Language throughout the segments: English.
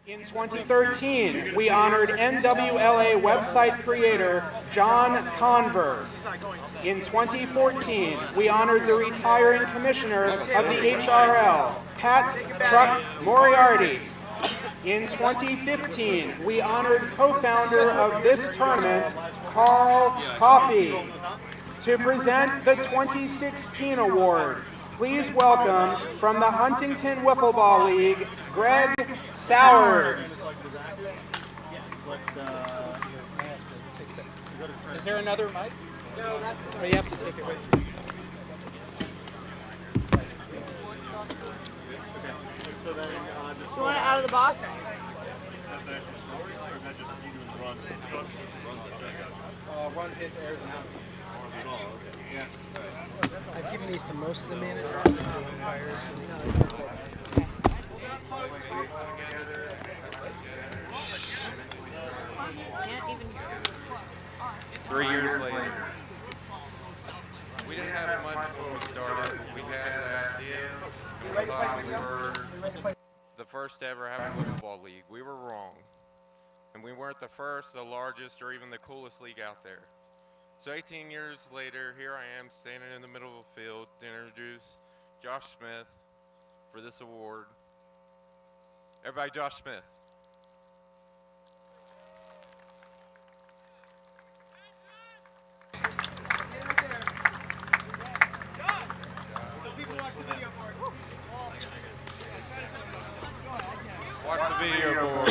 In 2013, we honored NWLA website creator John Converse. In 2014, we honored the retiring commissioner of the HRL, Pat Truck Moriarty. In 2015, we honored co-founder of this tournament, Carl Coffey. To present the 2016 award, please welcome from the Huntington Wiffle Ball League, Greg Sowers. Is there another mic? No, that's the mic. Oh, you have to take it with you. So then, You want it out of the box? Run hits, airs, and outs. Yeah. I've given these to most of the managers and the umpires. Can't even hear. 3 years later. We didn't have much when we started. We had an idea, and we thought we were the first to ever have a football league. We were wrong. And we weren't the first, the largest, or even the coolest league out there. So 18 years later, here I am standing in the middle of the field to introduce Josh Smith for this award. Everybody, Josh Smith. Watch the video board.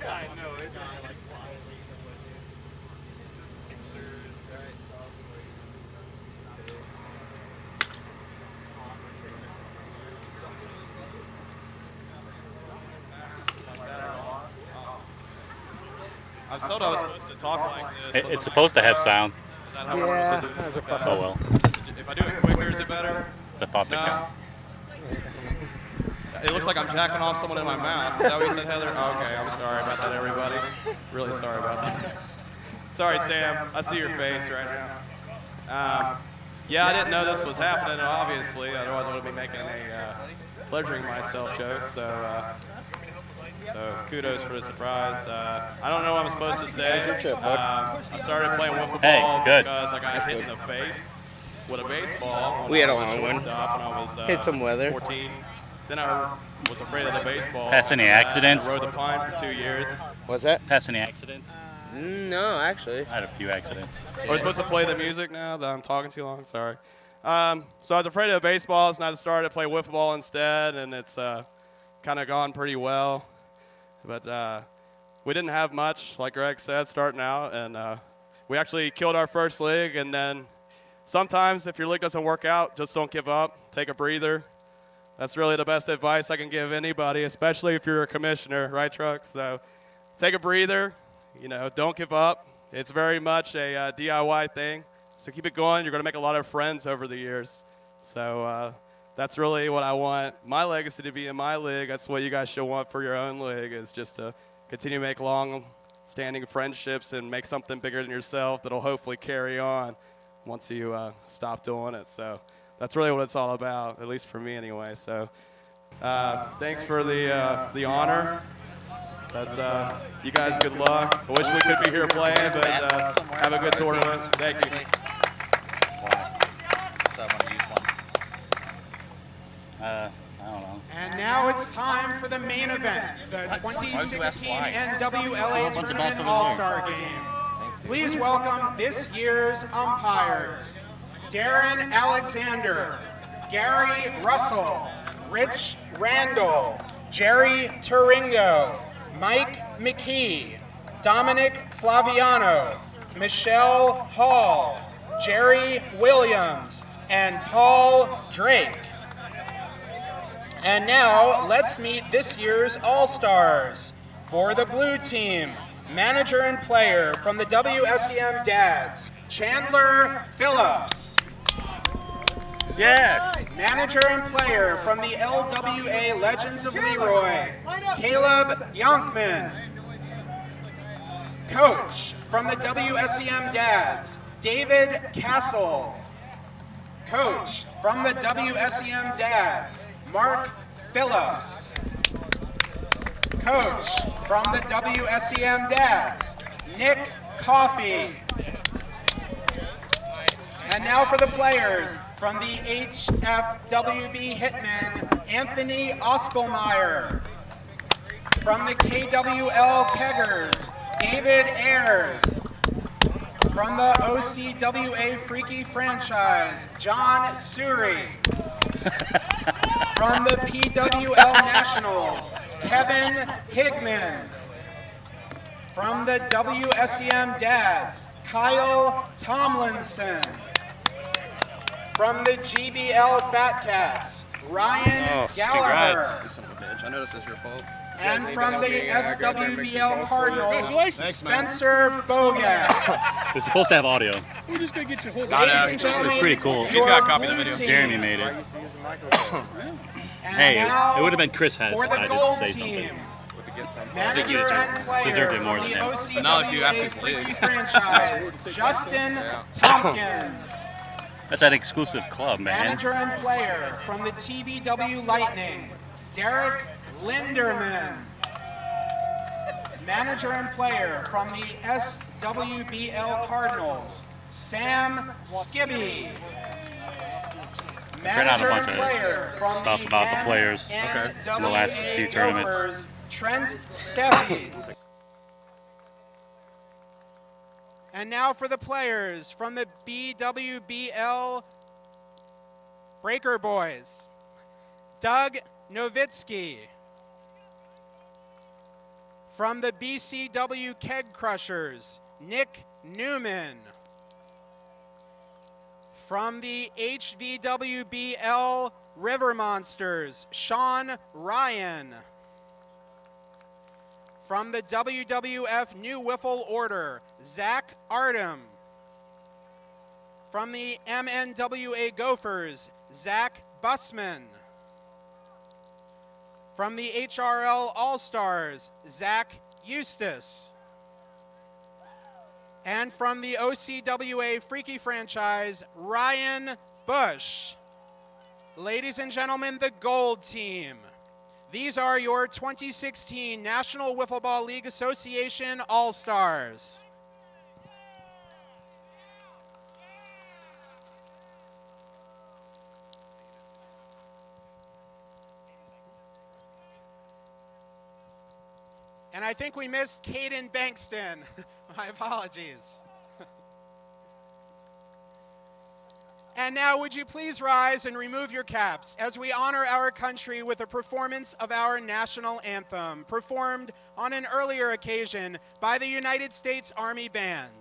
I know, it's I was told I was supposed to talk like this. It's supposed to have sound. Is that how we're supposed to do it? that was a fuck Oh up. well. If I do it quicker, is it better? It's a thought that No. counts. It looks like I'm jacking off someone in my mouth. Is that what you said, Heather? Oh, okay, I'm sorry about that, everybody. Really sorry about that. Sorry, Sam. I see your face right now. Yeah, I didn't know this was happening, obviously. Otherwise, I would be making a pleasuring myself joke. So kudos for the surprise. I don't know what I'm supposed to say. I started playing wiffle ball good. because I got hit in the face with a baseball. We had a when I was long one. shortstop when I was Hit some weather. 14. Then I was afraid of the baseball. Pass any accidents? I rode the pine for 2 years. What's that? Pass any accidents? No, actually. I had a few accidents. Are we supposed to play the music now that I'm talking too long? Sorry. So I was afraid of the baseballs, and I started to play wiffle ball instead, and it's kind of gone pretty well. But we didn't have much, like Greg said, starting out, and we actually killed our first league. And then sometimes if your league doesn't work out, just don't give up. Take a breather. That's really the best advice I can give anybody, especially if you're a commissioner, right, Truck? So take a breather. You know, don't give up. It's very much a DIY thing. So keep it going. You're going to make a lot of friends over the years. So that's really what I want my legacy to be in my league. That's what you guys should want for your own league, is just to continue to make long-standing friendships and make something bigger than yourself that'll hopefully carry on once you stop doing it. So that's really what it's all about, at least for me anyway. So thanks for the honor. That's you guys, good luck. I wish we could be here playing, but have a good tournament. Thank you. I don't know. And now it's time for the main event, the 2016 NWLA Tournament All-Star Game. Please welcome this year's umpires: Darren Alexander, Gary Russell, Rich Randall, Jerry Turingo, Mike McKee, Dominic Flaviano, Michelle Hall, Jerry Williams, and Paul Drake. And now, let's meet this year's All-Stars. For the blue team, manager and player from the WSEM Dads, Chandler Phillips. Yes. Manager and player from the LWA Legends of Leroy, Caleb Yonkman. Coach from the WSEM Dads, David Castle. Coach from the WSEM Dads, Mark Phillips. Coach from the WSEM Dads, Nick Coffey. And now for the players from the HFWB Hitmen, Anthony Ospelmeyer. From the KWL Keggers, David Ayers. From the OCWA Freaky Franchise, John Suri. From the PWL Nationals, Kevin Higman. From the WSEM Dads, Kyle Tomlinson. From the GBL Fat Cats, Ryan Gallagher. I know this is your fault. And from the SWBL Cardinals, Spencer Bogat. It's supposed to have audio. Ladies and gentlemen, It's pretty cool. your got a copy of the blue video. team. Jeremy made it. And Hey, now it would have been Chris Hess. for the I gold did say team. something. Manager and player deserved it more from than the him. OCWA Not if you ask us to. Freaky Franchise, Justin Tompkins. That's an exclusive club, man. Manager and player from the TBW Lightning, Derek Linderman. Manager and player from the SWBL Cardinals, Sam Skibby. out a Manager bunch and of player from stuff the about the players NWA in the last few tournaments. Gophers, Trent Steffies. And now for the players from the BWBL Breaker Boys, Doug Novitsky. From the BCW Keg Crushers, Nick Newman. From the HVWBL River Monsters, Sean Ryan. From the WWF New Wiffle Order, Zach Artem. From the MNWA Gophers, Zach Bussman. From the HRL All-Stars, Zach Eustace. And from the OCWA Freaky Franchise, Ryan Bush. Ladies and gentlemen, the gold team. These are your 2016 National Wiffle Ball League Association All-Stars. And I think we missed Caden Bankston. My apologies. And now would you please rise and remove your caps as we honor our country with a performance of our national anthem, performed on an earlier occasion by the United States Army Band.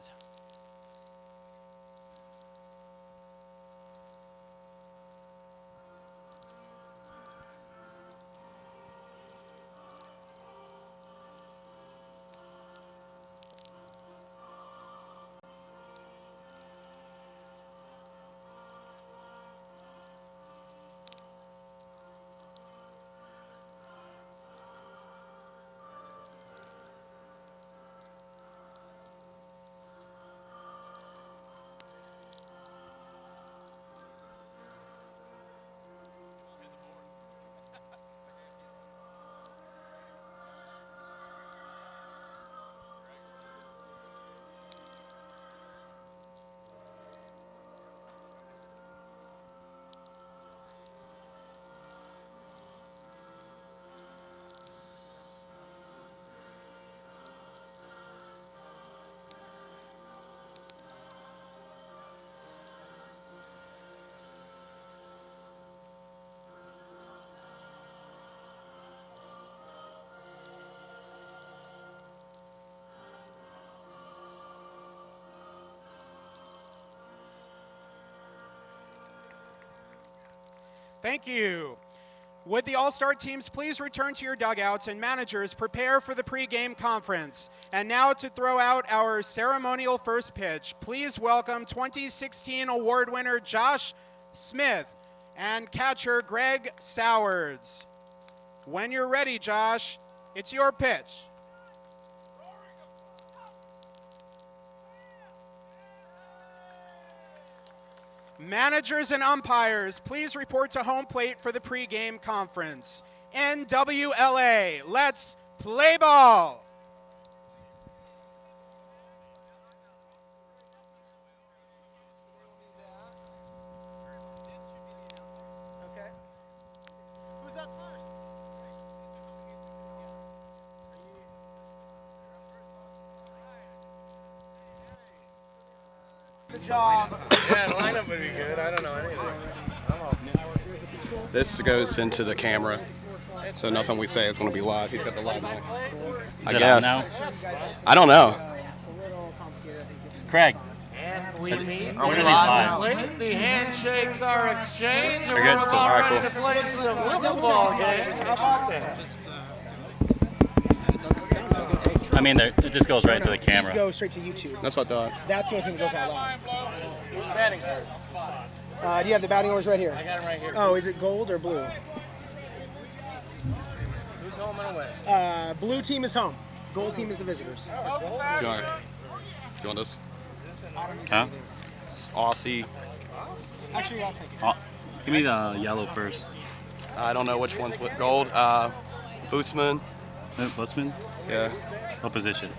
Thank you. Would the All-Star teams please return to your dugouts and managers prepare for the pregame conference. And now to throw out our ceremonial first pitch, please welcome 2016 award winner Josh Smith and catcher Greg Sowards. When you're ready, Josh, it's your pitch. Managers and umpires, please report to home plate for the pregame conference. NWLA, let's play ball. Okay. Who's up first? Good job. Yeah, the lineup would be good. I don't know anything. This goes into the camera, so nothing we say is going to be live. He's got the live mic. I Is it on guess. now? I don't know. Craig. And we meet Are we the live? plate. The handshakes are exchanged. And We're we're good. about Cool. All right, ready to play some wiffle ball game. How about that? I mean, it just goes right to the These camera. go straight to YouTube. That's what I thought. That's the only thing that goes out live. Who's batting first? Do you have the batting orders right here? I got him right here. Oh, is it gold or blue? Who's home and away? Blue team is home. Gold team is the visitors. Do you want this? Huh? It's Aussie. Actually, I'll take it. Oh, give me the yellow first. I don't know which one's with gold. Boostman. Busman? Yeah. What position?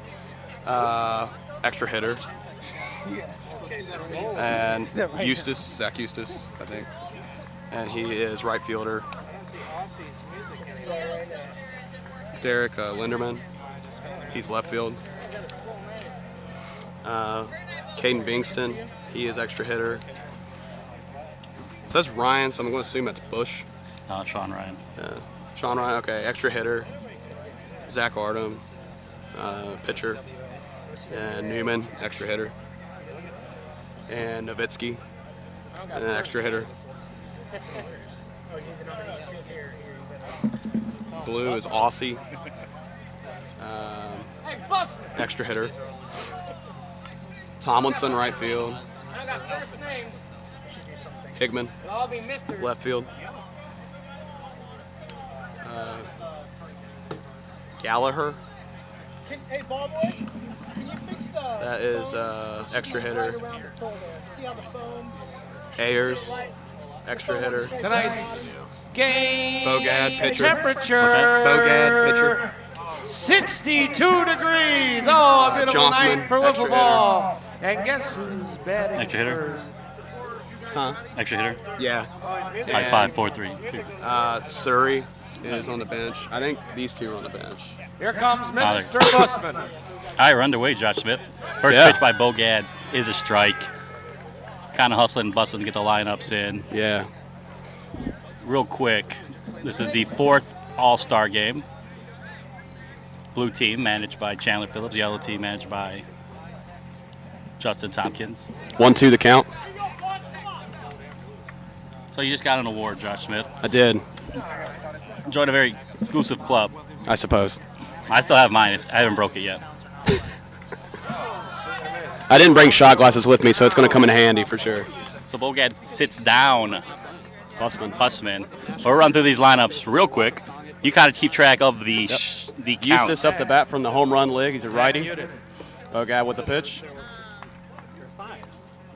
Extra hitter. Yes. And that right? Eustace, Zach Eustace, I think. And he is right fielder. Derek Linderman. He's left field. Caden Bingston. He is extra hitter. It says Ryan, so I'm going to assume that's Bush. Sean Ryan. Sean Ryan, okay, extra hitter. Zach Artem, pitcher. And Newman, extra hitter. And Novitsky, an extra hitter. Blue is Aussie, extra hitter. Tomlinson, right field. I got first names. Higman, They'll all be misters. left field. Gallagher, Hey, ball boy, can you fix the that is extra hitter. right around the pole there? See how the foam? Ayers, extra hitter. Tonight's game Bogad, pitcher. temperature. Bogad, pitcher. 62 degrees. Oh, a beautiful Jonkman, night for extra wiffle ball. And guess who's batting Extra hitter. first? Huh? Extra hitter? Yeah. High five, 4-3. Surrey is on the bench. I think these two are on the bench. Here comes Father. Mr. Busman. All right, we're underway, Josh Smith. First Yeah. pitch by Bogad is a strike. Kind of hustling and bustling to get the lineups in. Yeah. Real quick, this is the 4th All-Star game. Blue team managed by Chandler Phillips. Yellow team managed by Justin Tompkins. 1-2 the count. So you just got an award, Josh Smith. I did, Joined a very exclusive club. I suppose. I still have mine. I haven't broke it yet. I didn't bring shot glasses with me, so it's going to come in handy for sure. So Bogad sits down Busman. Busman. We'll run through these lineups real quick. You kind of keep track of the the count. Eustace up the bat from the home run league. He's a righty. Bogad with the pitch.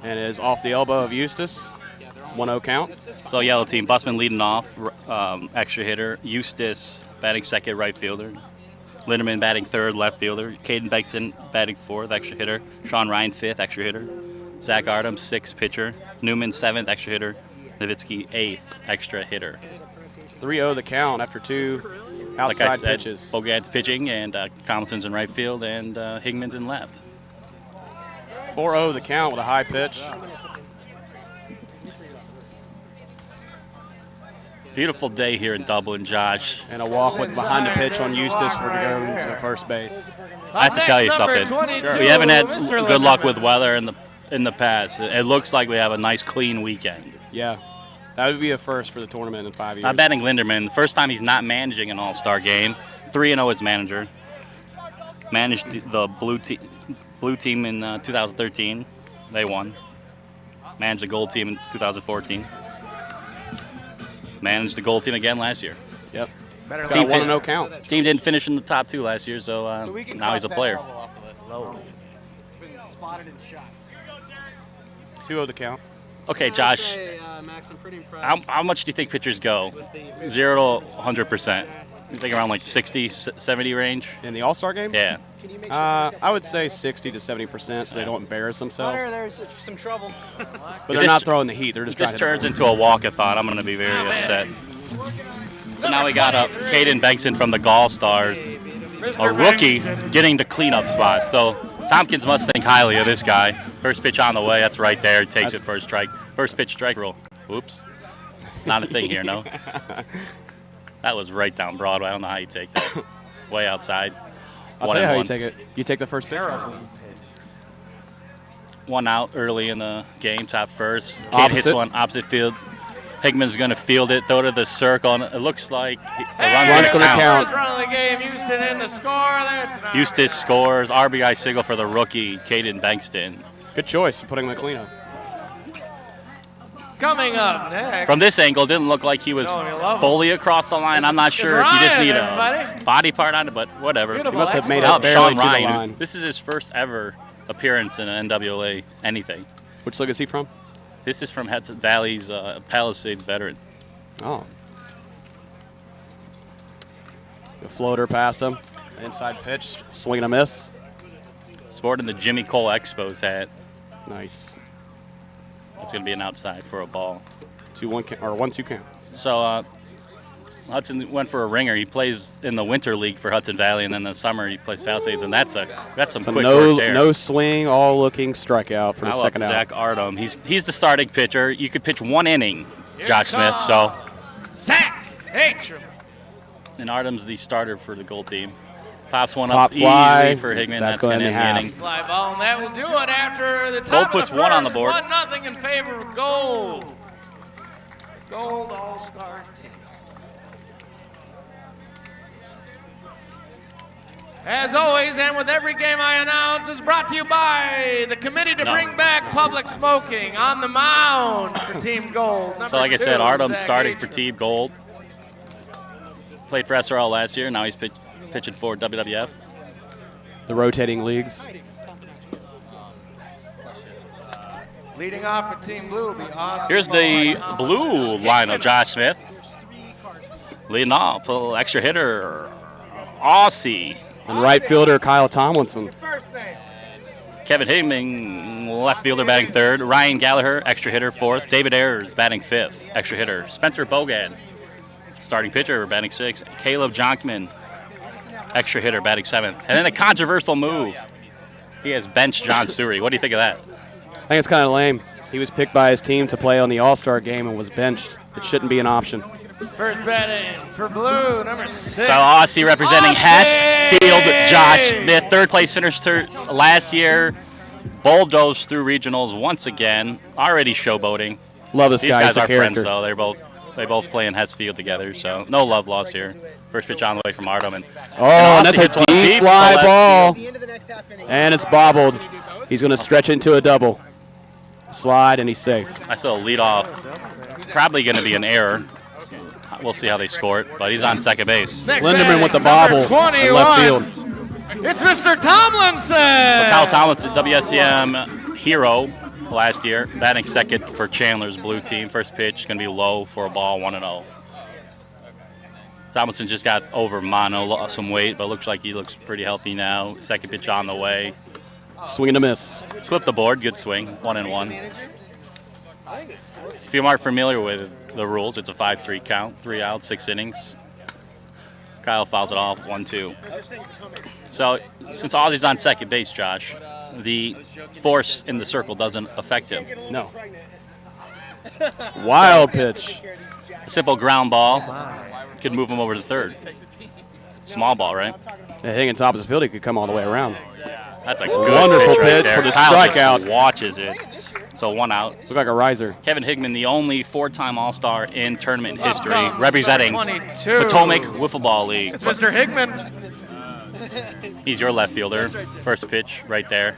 And is off the elbow of Eustace. 1-0 count. So yellow team, Busman leading off, extra hitter. Eustace batting second, right fielder. Linderman batting third, left fielder. Caden Bexton batting fourth, extra hitter. Sean Ryan fifth, extra hitter. Zach Artem sixth, pitcher. Newman seventh, extra hitter. Novitsky eighth, extra hitter. 3-0 the count after two Like I outside said, pitches. Bogad's pitching, and Tomlinson's in right field, and Higman's in left. 4-0 the count with a high pitch. Beautiful day here in Dublin, Josh. And a walk with behind the pitch on Eustace for going to first base. I have to tell you something. We haven't had good luck with weather in the past. It looks like we have a nice clean weekend. Yeah. That would be a first for the tournament in 5 years. I'm batting Linderman. The first time he's not managing an All-Star game. 3-0 as manager. Managed the blue team in 2013. They won. Managed the gold team in 2014. Managed the gold team again last year. Yep. He's Team got a 1-0 count. Team didn't finish in the top 2 last year, so now he's a player. It's been spotted and shot. 2-0 the count. Okay, Josh. Max, I'm pretty impressed. How much do you think pitchers go? 0 to 100%. You think around like 60, 70 range? In the All-Star game? Yeah. I would say 60 to 70% so they don't embarrass themselves. There's some trouble. But they're not throwing the heat. They're just If this trying to turns into a walkathon, I'm going to be very upset. So now we got Caden Bengtson from the Gall Stars, a rookie getting the cleanup spot. So Tompkins must think highly of this guy. First pitch on the way, that's right there. He takes it for a strike. First pitch strike rule. Oops. Not a thing here, no? That was right down Broadway. I don't know how you take that. Way outside. I'll tell you how you take it. You take the first pitch. 1 out early in the game, top first. Kid hits one opposite field. Hickman's going to field it, throw it to the circle, and it looks like a run's going to count. First run of the game, Houston in the score. That's not Eustace scores. RBI single for the rookie, Caden Bankston. Good choice, putting the cleanup. coming up next. From this angle, it didn't look like he was fully across the line. I'm not sure if you just need a body part on it, but whatever. He must have made it Sean barely to the Ryan. line. This is his first ever appearance in an NWA anything. Which league is he from? This is from Hudson Valley's Palisades veteran. Oh. The floater past him. Inside pitch, swing and a miss. Sporting the Jimmy Cole Expos hat. Nice. It's going to be an outside for a ball. 2-1 or 1-2 count. So Hudson went for a ringer. He plays in the winter league for Hudson Valley, and then in the summer he plays Palisades, and that's some So quick no, work there. no swing, all looking strikeout for the I love second out. Zach Ardom. He's the starting pitcher. You could pitch one inning, Josh Smith. So Zach Hatram. and Ardom's the starter for the gold team. Pops one Pop up fly. easily for Hickman. That's That's going to going end in the half. inning. Fly ball, and that will do it after the top Gold of puts the one on the first. board. 1-0 in favor of Gold. Gold All-Star team. As always, and with every game I announce, is brought to you by the committee to bring back public smoking on the mound for Team Gold. So like I said, Number 2, Ardom's Zach starting Hatram. for Team Gold. Played for SRL last year. Now he's pitching for WWF. The rotating leagues. Leading off for Team Blue will be Austin. Here's the blue lineup, Josh Smith. Leading off, little extra hitter, Aussie. And right fielder Kyle Tomlinson. First name. Kevin Hickman, left fielder, batting third. Ryan Gallagher, extra hitter, fourth. David Ayers, batting fifth, extra hitter. Spencer Bogan, starting pitcher, batting sixth. Caleb Jonkman, extra hitter, batting seventh. And then a controversial move. He has benched John Suri. What do you think of that? I think it's kind of lame. He was picked by his team to play on the All-Star game and was benched. It shouldn't be an option. First batting for Blue, number 6. So Aussie representing Hess Field, Josh Smith. Third place finisher last year. Bulldozed through regionals once again. Already showboating. Love this These guy. guys He's a are friends character. though. They both play in Hess Field together, so no love lost here. First pitch on the way from Ardom. And And that's Aussie hits a one deep to fly left ball. field. The end of the next half inning. And it's bobbled. He's going to stretch into a double. Slide, and he's safe. I saw a lead off. Probably going to be an error. We'll see how they score it, but he's on second base. Next Linderman with the batting, bobble number in left 21. field. It's Mr. Tomlinson. Kyle Tomlinson, WSCM hero last year, batting second for Chandler's blue team. First pitch going to be low for a ball, 1-0. Tomlinson just got over mono, lost some weight, but looks like he looks pretty healthy now. Second pitch on the way. Swing and a miss. Clip the board, good swing, 1-1. If you aren't familiar with the rules, it's a 5-3 count, 3 outs, 6 innings. Kyle fouls it off, 1-2. So since Aussie's on second base, Josh, the force in the circle doesn't affect him. No. Wild pitch. A simple ground ball could move him over to third. Small ball, right? Hitting top of the field, he could come all the way around. That's a good Wonderful pitch, right pitch there. for the Kyle just strikeout. watches it. So 1 out. Look like a riser. Kevin Hickman, the only 4-time All-Star in tournament Up history, comes representing number 22. Potomac Wiffle Ball League. It's Mr. Hickman. He's your left fielder. First pitch right there.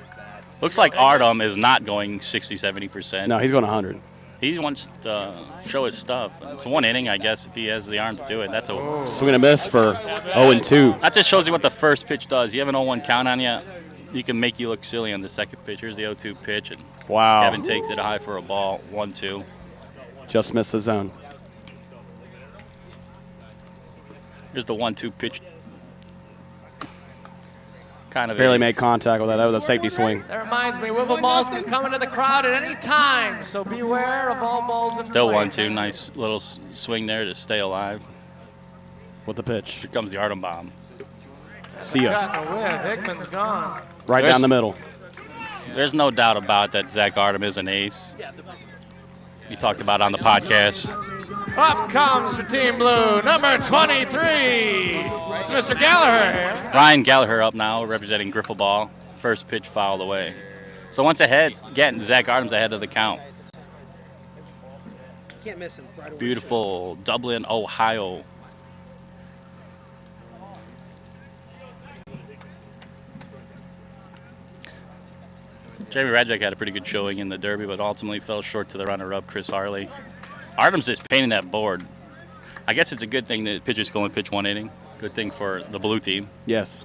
Looks like Artem is not going 60-70%. No, he's going 100. He wants to show his stuff. It's 1 inning, I guess, if he has the arm to do it. That's a Swing and a miss for 0-2. That just shows you what the first pitch does. You have an 0-1 count on you. He can make you look silly on the second pitch. Here's the 0-2 pitch, and Wow. Kevin takes it high for a ball. 1-2. Just missed the zone. Here's the 1-2 pitch. Kind of Barely made contact with that. That was a safety swing. That reminds me, wiffle balls can come into the crowd at any time, so beware of all balls in Still play. 1-2. Nice little swing there to stay alive. With the pitch. Here comes the Artem bomb. See ya. Got a whiff. Hickman's gone. Right down the middle. There's no doubt about that Zach Artem is an ace. You talked about on the podcast. Up comes for Team Blue, number 23. It's Mr. Gallagher. Ryan Gallagher up now, representing Griffle Ball. First pitch fouled away. So once ahead, getting Zach Artem's ahead of the count. Can't miss him. Right away. Beautiful Dublin, Ohio. Jamie Radjack had a pretty good showing in the Derby, but ultimately fell short to the runner-up, Chris Harley. Artem's just painting that board. I guess it's a good thing that pitchers can only pitch 1 inning. Good thing for the blue team. Yes.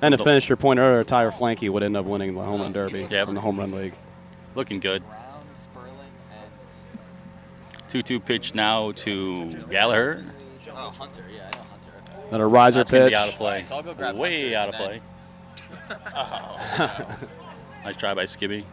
And to finish your point earlier, Tyler Flanky would end up winning the home run derby in the home run league. Looking good. 2-2 pitch now to Gallagher. Oh, Hunter, yeah, I know Hunter. Then a riser That's gonna pitch. be out of play. So I'll go grab Way Hunter out of and play. Oh. Nice try by Skibby.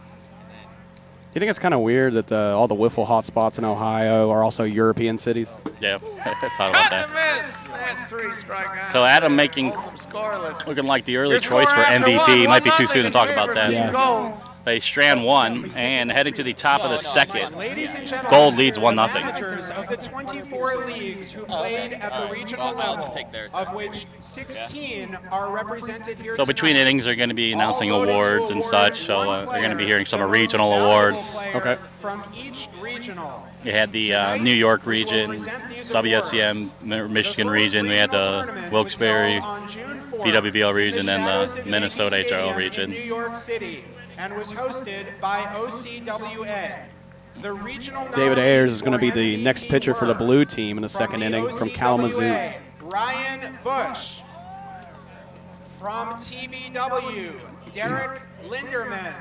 Do you think it's kind of weird that all the wiffle hotspots in Ohio are also European cities? Yeah, I thought about Cut and that. miss. That's 3 strikeouts. So Adam making, Scoreless. looking like the early Your choice score for after MVP. one, Might be 1-0 too soon to in talk favor about of that. Team Gold. They strand 1 and heading to the top of the second. Ladies and gentlemen, Gold leads 1-0. managers of the 24 leagues who played at the regional level, of which 16 are represented here So between tonight. innings, they're going to be announcing All voted to awards and award such. So one you're going to be player, hearing some the most regional valuable awards. player Okay. From each regional. You had the New York region, WSCM Michigan region. We had the Wilkes-Barre PWBL region and the Minnesota HRL region. New York City, and was hosted by OCWA. The regional David Ayers is going to be nominees the for next MVP pitcher for the were blue team in the from second the inning from OCWA, Kalamazoo. Ryan Bush. From TBW, Derek Linderman.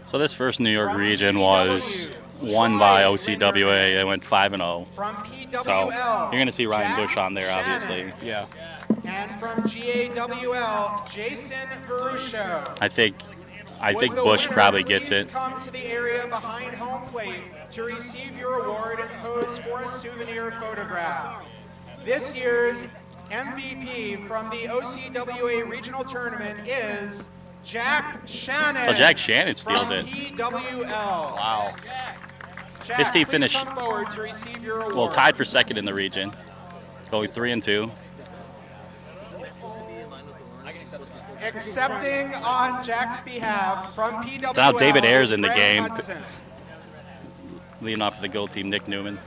So this first New York region was won by OCWA. They went 5-0. From PWL, So you're going to see Ryan Jack Bush on there, Shannon. obviously. Yeah. And from GAWL, Jason Verusho. I think Would the Bush winner probably gets please it. Come to the area behind home plate to receive your award and pose for a souvenir photograph. This year's MVP from the OCWA regional tournament is Jack Shannon. So Jack Shannon steals from it. PWL. Wow. Jack, His team please finished come forward to receive your award. well tied for second in the region, going 3-2. Accepting on Jack's behalf from PWL. So now David Ayers in the Greg game. Hudson. Leading off for the goal team, Nick Newman.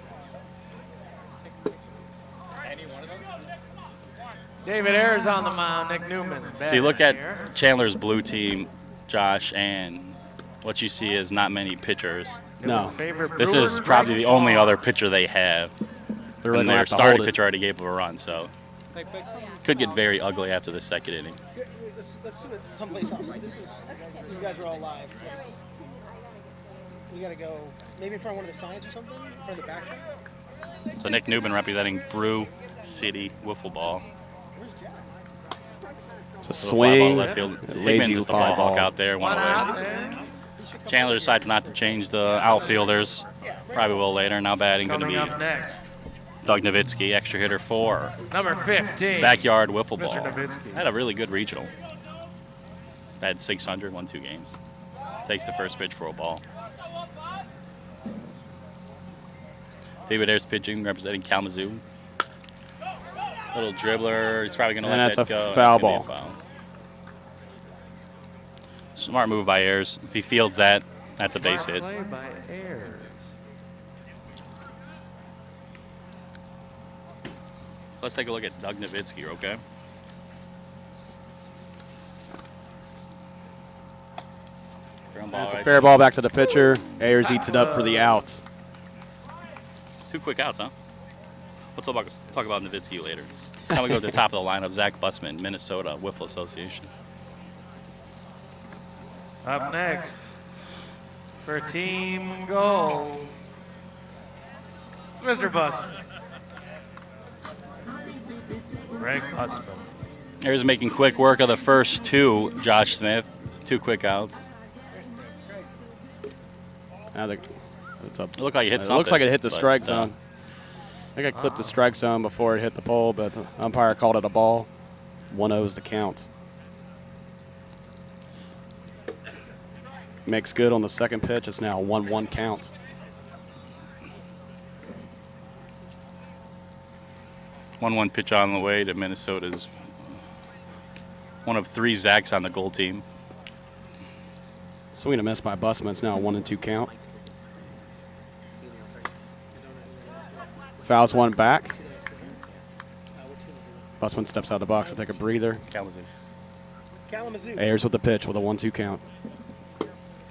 David Ayers on the mound, Nick Newman. So you look back at here. Chandler's blue team, Josh, and what you see is not many pitchers. No. Favorite This Brewers is probably the right only ball. other pitcher they have. They're really And gonna their have to starting hold it. pitcher already gave up a run, so could get very ugly after the second inning. Let's do it someplace else. These guys are all live. We gotta go maybe in front of one of the signs or something, in front of the back. So Nick Newman representing Brew City Wiffle Ball. It's a Little fly ball swing. left field. Lazy Hickman's just a fly ball hawk ball. out there. One One out away. there. Chandler decides not to change the outfielders. Probably will later. Now batting going to Coming be up next, Doug Nowitzki, extra hitter 4. number 15. Backyard wiffle Mr. ball. Nowitzki. Had a really good regional. Had 600, won 2 games. Takes the first pitch for a ball. David Ayers pitching, representing Kalamazoo. Little dribbler. He's probably going to And let that's that a go. foul That's gonna be ball. a foul. Smart move by Ayers. If he fields that, That's a base hit. Play by Ayers. Let's take a look at Doug Nowitzki, okay? Ground ball It's a right fair ball back to the pitcher. Ayers eats it up for the out. 2 quick outs, huh? We'll talk about Nowitzki later. Now we go to the top of the lineup, Zach Bussman, Minnesota Wiffle Association. Up next for Team Gold, Mr. Bussman. Greg Bussman. Ayers making quick work of the first 2, Josh Smith. 2 quick outs. Now it's up. It looked like it hit It something. looks like it hit the but, strike zone. I think I clipped the strike zone before it hit the pole, but the umpire called it a ball. 1-0's the count. Makes good on the second pitch. It's now a 1-1 count. One pitch on the way to Minnesota's one of 3 Zacks on the goal team. Swing and a miss by Bussman. It's now a 1-2 count. Fouls one back. Bussman steps out of the box to take a breather. Kalamazoo. Ayers with the pitch with a 1-2 count.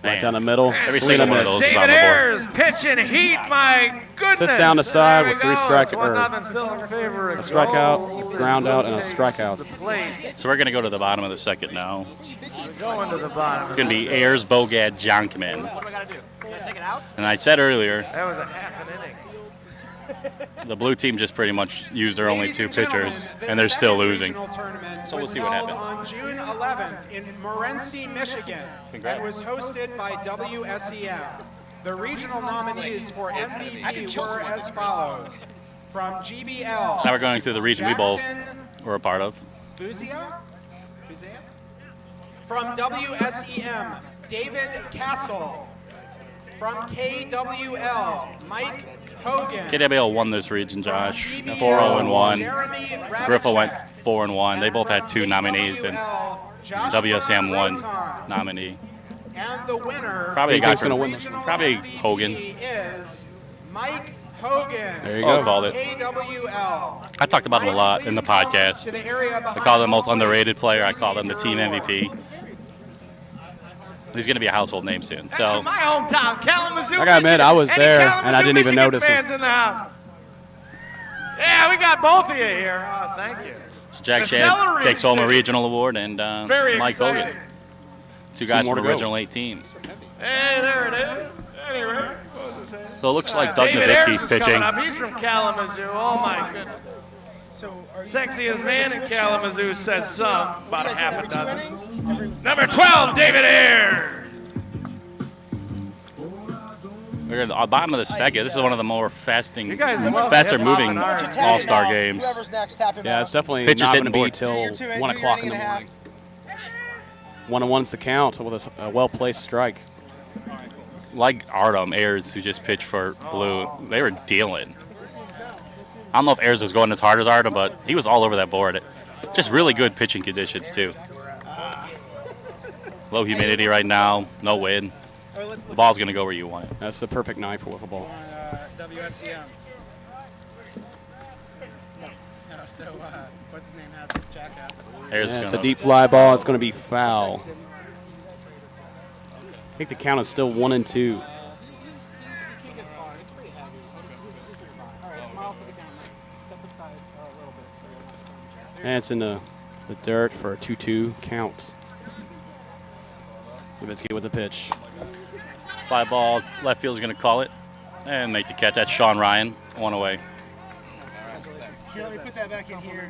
Man. Right down the middle. Every Swing single and a one of miss. those is on David the board. Ayers pitching heat, my goodness. Sits down the side There with we 3 go. strike- It's or 1-0 still in favor of a strikeout, Gold. ground out, and a Takes strikeout. the plate. So we're going to go to the bottom of the second now. Going to the bottom. It's going to be Ayers, Bogad, Jonkman. What do I gotta do? Gotta take it out? And I said earlier, That was a half an inning. the blue team just pretty much used their only Ladies 2 and gentlemen, pitchers, the and they're still second losing. regional tournament So we'll was see what held happens. on June 11th in Morenci, Michigan, and was hosted by WSEM. The regional nominees for MVP were as follows. From GBL, Now we're going through the region we both Jackson were a part of. Buzia? From WSEM, David Castle. From KWL, Mike Hogan. KWL won this region, Josh. From GBL, 4-0-1. Jeremy Griffel went Rabicek. 4-1. They And both had from 2 nominees, and KWL, Joshua WSM 1 Roton. nominee. And the winner Probably a Think guy who's gonna from win this regional probably MVP Hogan. is Mike Hogan. There you Oh, go. called it. KWL. I talked about him a lot in the podcast. To the area I behind call him the most home plate underrated player. I to call him the receive team your MVP. award. He's going to be a household name soon. That's So from my hometown, Kalamazoo. I gotta admit, Michigan. I was Any there, Kalamazoo, and I didn't even Michigan notice him. fans in the house. Yeah, we got both of you here. Oh, thank you. Jack The Shad Celery takes home a City. regional award, and Very Mike exciting. Hogan. 2 guys more from to the go. original 8 teams. Hey, there it is. Anyway, what was I saying? So it looks like Doug David Ayers Nowitzki's is pitching. coming up. He's from Kalamazoo. Oh my goodness. So are you Sexiest man in Kalamazoo says some, about a half a dozen. innings? Every Number 12, David Ayers. We're at the bottom of the second. This is one of the more faster You guys love faster hip-hop moving and R&B. All-Star games. Whoever's next, tap him Yeah, out. it's definitely Pitcher's not hitting going the to be board. till Do your 1 two o'clock in inning the and a morning. 1-1's the count with a well-placed strike. Like Artem Ayers, who just pitched for Blue, they were dealing. I don't know if Ayers was going as hard as Artem, but he was all over that board. Just really good pitching conditions, too. Low humidity right now, no wind. The ball's going to go where you want it. That's the perfect night for wiffle ball. WSCM. No, so what's his name has it? Jack has it. Ayers Yeah, is it's a gonna, deep fly ball. It's going to be foul. I think the count is still 1-2. And it's in the dirt for a 2-2 count. Nowitzki with the pitch. fly ball, left field's going to call it and make the catch. That's Sean Ryan, 1 away. Here, let me put that back in here.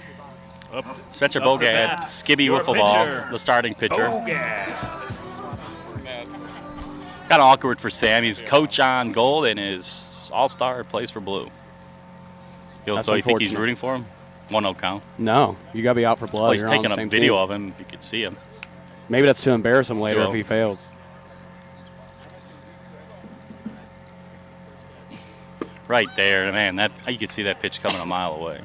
Spencer Up to Bogad, bat. skibby Your wiffle ball, pitcher. the starting pitcher. Bogad. Kind of awkward for Sam. He's coach on gold and his all-star plays for blue. That's So you think he's unfortunate. rooting for him? 1-0 count. No, you got to be out for blood. Well, he's You're on taking the a same video team. of him if you could see him. Maybe that's to embarrass him later 2-0. if he fails. Right there, man. That you could see that pitch coming a mile away.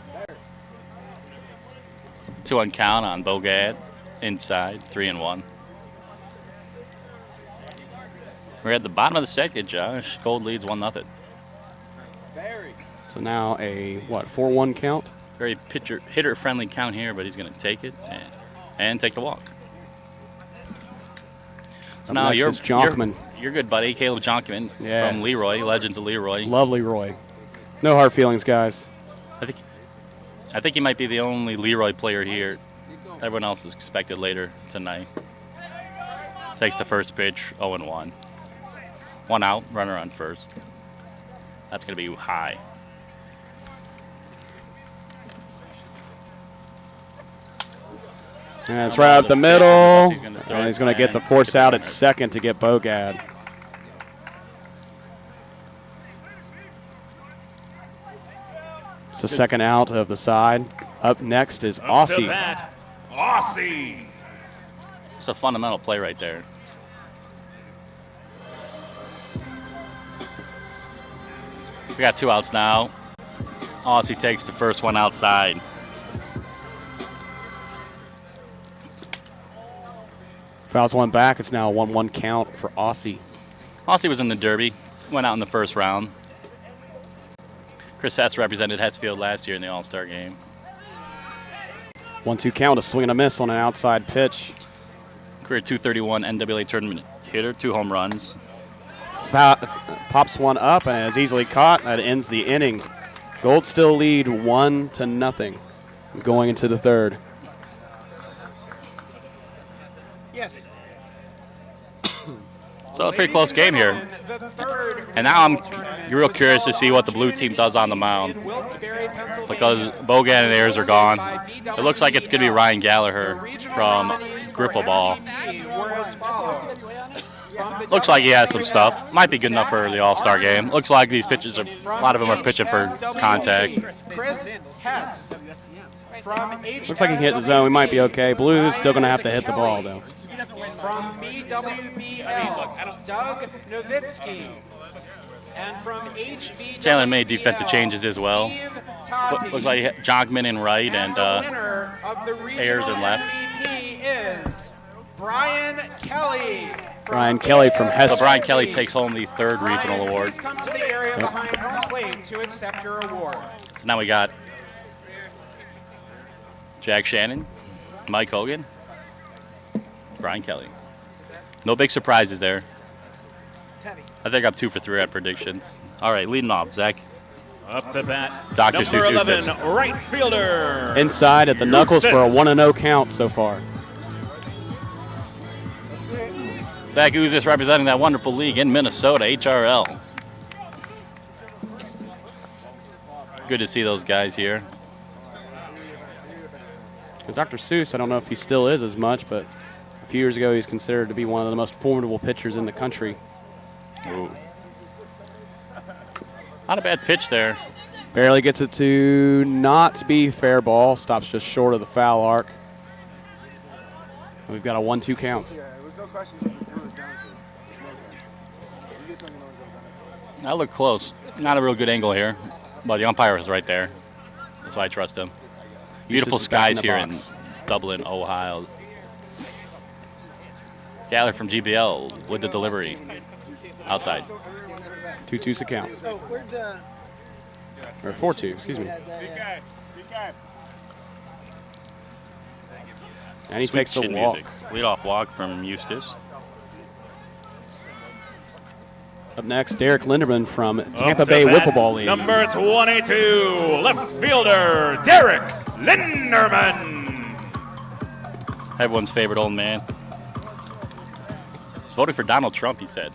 2-1 count on Bogad, inside, 3-1. We're at the bottom of the second, Josh. Gold leads 1-0. So now a, what, 4-1 count? Very hitter-friendly count here, but he's going to take it and take the walk. So Up now next is Jonkman. You're good buddy, Caleb Jonkman Yes. from Leroy, Legends of Leroy. Love Leroy. No hard feelings, guys. I think he might be the only Leroy player here. Everyone else is expected later tonight. Takes the first pitch, 0-1. 1 out, runner on first. That's going to be high. And it's right up the middle. He's gonna throw And it he's going to get the and force get the out at runner. second to get Bogad. It's the second out of the side. Up next is Aussie. Aussie. It's a fundamental play right there. We got 2 outs now. Aussie takes the first one outside. Fouls one back. It's now a 1-1 count for Aussie. Aussie was in the Derby. Went out in the first round. Chris Hess represented Hetsfield last year in the All-Star game. 1-2 count, a swing and a miss on an outside pitch. Career 231 NWA tournament hitter, 2 home runs. Pops one up and is easily caught. That ends the inning. Gold still lead 1-0 going into the third. Yes. So a pretty close game here. And now I'm real curious to see what the blue team does on the mound. Because Bogan and Ayers are gone. It looks like it's going to be Ryan Gallagher from Griffle Ball. Looks like he has some stuff. Might be good enough for the All-Star game. Looks like these pitchers are, a lot of them are pitching for contact. Chris Hess. From Looks like he can hit the zone. We might be okay. Blue is still going to have to hit the ball, though. From BWBL, Doug Nowitzki. And from HBW, Chandler made defensive changes as well. Steve Tozzi. Looks like Jonkman in right and the winner of the Ayers in regional left. MVP is Brian Kelly. Brian Kelly from Hess. So Brian Kelly takes home the 3rd Brian, regional award. please come to the area behind home plate to accept your award. So now we got Jack Shannon, Mike Hogan, Brian Kelly. No big surprises there. I think I'm 2 for 3 at predictions. All right, leading off, Zach. Up to bat. Dr. Number Seuss 11, Eustace. right fielder. Inside at the knuckles for a 1-0 count so far. Zach Eustace representing that wonderful league in Minnesota, HRL. Good to see those guys here. Dr. Seuss, I don't know if he still is as much, but a few years ago he was considered to be one of the most formidable pitchers in the country. Ooh. Not a bad pitch there. Barely gets it to not be fair ball. Stops just short of the foul arc. We've got a 1-2 count. That looked close. Not a real good angle here, but the umpire was right there. That's why I trust him. Beautiful Eustace is back in skies the here in box. Dublin, Ohio. Gallagher from GBL with the delivery. Outside. 2-2's the count. Oh, where'd the Or 4-2, excuse me. And he Sweet takes the chin walk. music. Leadoff walk from Eustace. Up next, Derek Linderman from Tampa Bay Wiffle Ball League. Number 22, left fielder, Derek Linderman. Everyone's favorite old man. He's voting for Donald Trump, he said.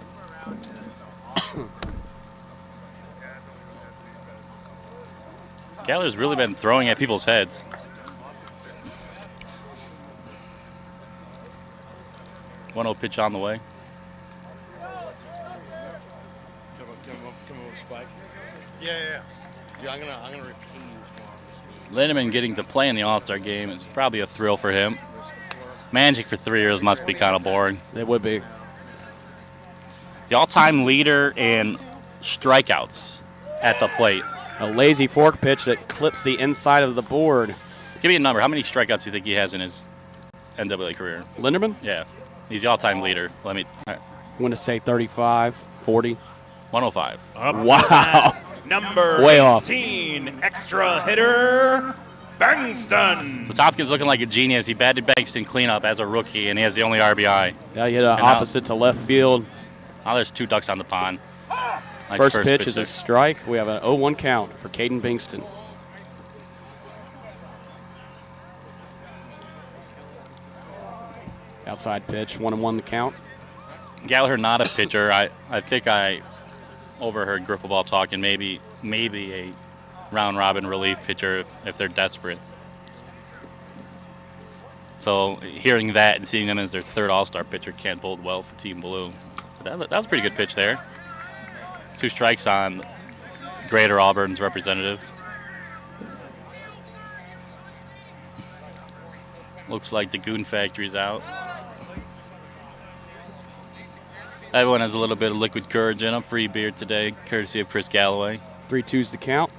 Gallagher's really been throwing at people's heads. One old pitch on the way. Yeah. I'm gonna repeat. Lindemann getting to play in the All-Star game is probably a thrill for him. Managing for 3 years must be kind of boring. It would be. The all-time leader in strikeouts at the plate. A lazy fork pitch that clips the inside of the board. Give me a number. How many strikeouts do you think he has in his NWA career? Linderman? Yeah. He's the all-time leader. Let me. All right. I'm going to say 35, 40. 105. Up to Wow. the bat, number Way off. 18, extra hitter, Bankston. So Tompkins looking like a genius. He batted Bankston cleanup as a rookie, and he has the only RBI. Yeah, he hit an And now- opposite to left field. Now there's 2 ducks on the pond. Nice First pitch is there. a strike. We have an 0-1 count for Caden Bankston. Outside pitch, 1-1 the count. Gallagher not a pitcher. I think I overheard Griffle Ball talking maybe a round robin relief pitcher if they're desperate. So hearing that and seeing them as their 3rd All-Star pitcher can't bode well for Team Blue. But that was a pretty good pitch there. 2 strikes on Greater Auburn's representative. Looks like the Goon Factory's out. Everyone has a little bit of liquid courage in them. Free beer today, courtesy of Chris Galloway. 3-2's the count.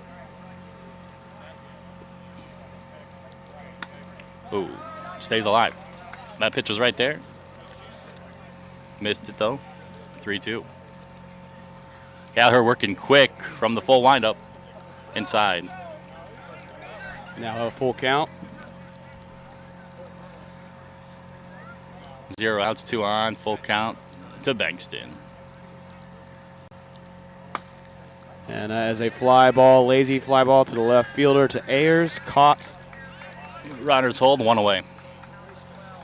Ooh, stays alive. That pitch was right there. Missed it though. 3-2. Gallagher working quick from the full windup inside. Now a full count. 0 outs, 2 on, full count to Bankston. And as a fly ball, lazy fly ball to the left fielder to Ayers, caught. Runners hold, 1 away.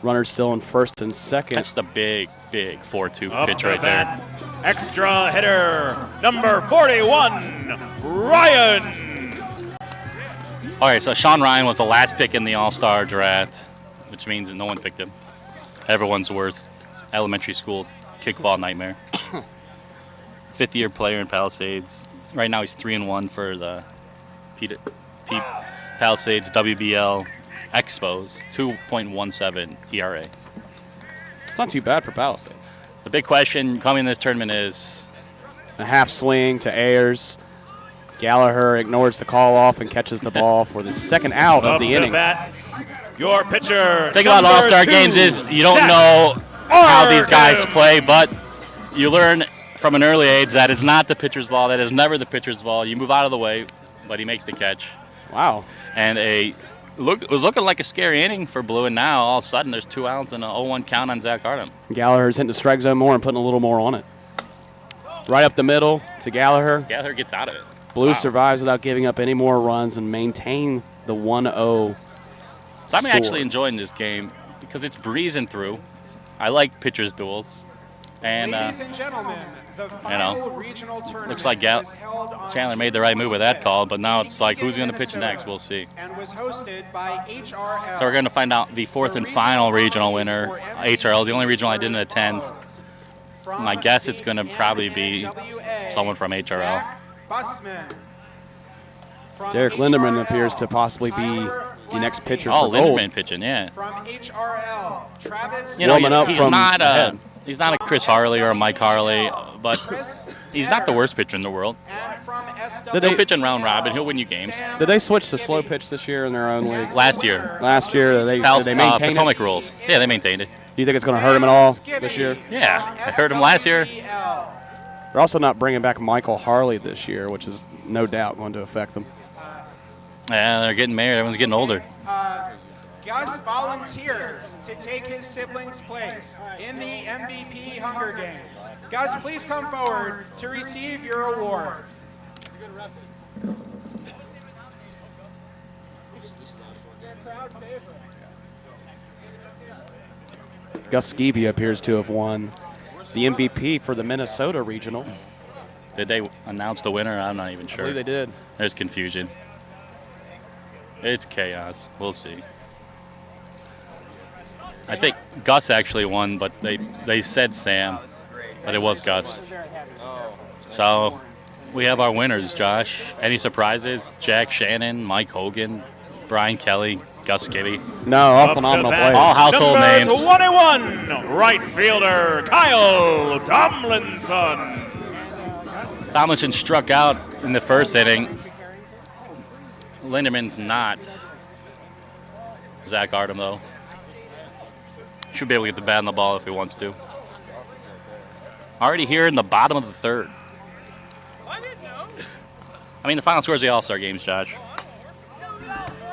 Runners still in first and second. That's the big 4-2 Up pitch to right the there. bat, extra hitter, number 41, Ryan. All right, so Sean Ryan was the last pick in the All-Star draft, which means that no one picked him. Everyone's worst elementary school kickball nightmare. 5th-year player in Palisades. Right now he's 3-1 for the Palisades WBL Expos, 2.17 ERA. It's not too bad for Palisade. The big question coming in this tournament is A half swing to Ayers. Gallagher ignores the call off and catches the ball for the second out of Up the to inning. bat, your pitcher. thing about number All-Star 2, games is you don't Seth know how these guys Arden. play, but you learn from an early age that it's not the pitcher's ball. That is never the pitcher's ball. You move out of the way, but he makes the catch. Wow. And it was looking like a scary inning for Blue, and now all of a sudden there's 2 outs and an 0-1 count on Zach Artem. Gallagher's hitting the strike zone more and putting a little more on it. Right up the middle to Gallagher. Gallagher gets out of it. Blue Wow. survives without giving up any more runs and maintain the 1-0 So I'm score. actually enjoying this game because it's breezing through. I like pitchers' duels. And Ladies and gentlemen, the final regional tournament looks like is held on Chandler made the right move with that call, but now it's like, who's going to pitch Minnesota, next? We'll see. and was hosted by HRL. So we're going to find out the 4th and final regional winner, HRL, the only regional I didn't attend. My guess it's going to probably be someone from HRL. Zach Bussman. From Derek Linderman HRL, appears to possibly be Tyler the next pitcher Oh, for Gold. Linderman pitching, yeah. From HRL, Travis. You know, Warming up he's from not ahead. he's not a Chris Harley or a Mike Harley, but Chris he's not the worst pitcher in the world. And from Did they- He'll pitch in round robin. He'll win you games. Did they switch to slow pitch this year in their own league? Last year, Last year, did they maintain it? Potomac rules. Yeah, they maintained it. Do you think it's going to hurt him at all this year? Yeah, I heard him last year. They're also not bringing back Michael Harley this year, which is no doubt going to affect them. Yeah, they're getting married. Everyone's getting older. Gus volunteers to take his sibling's place in the MVP Hunger Games. Gus, please come forward to receive your award. Gus Skebe appears to have won the MVP for the Minnesota Regional. Did they announce the winner? I'm not even I sure. believe they did. There's confusion. It's chaos. We'll see. I think Gus actually won, but they said Sam, but it was Gus. So we have our winners, Josh. Any surprises? Jack Shannon, Mike Hogan, Brian Kelly, Gus Skibby. No, all Up to phenomenal bat, players. All household number names. 21, right fielder Kyle Tomlinson. Tomlinson struck out in the first inning. Linderman's not. Zach Artem, though. Should be able to get the bat on the ball if he wants to. Already here in the bottom of the third. I mean, the final score is the All-Star games, Josh.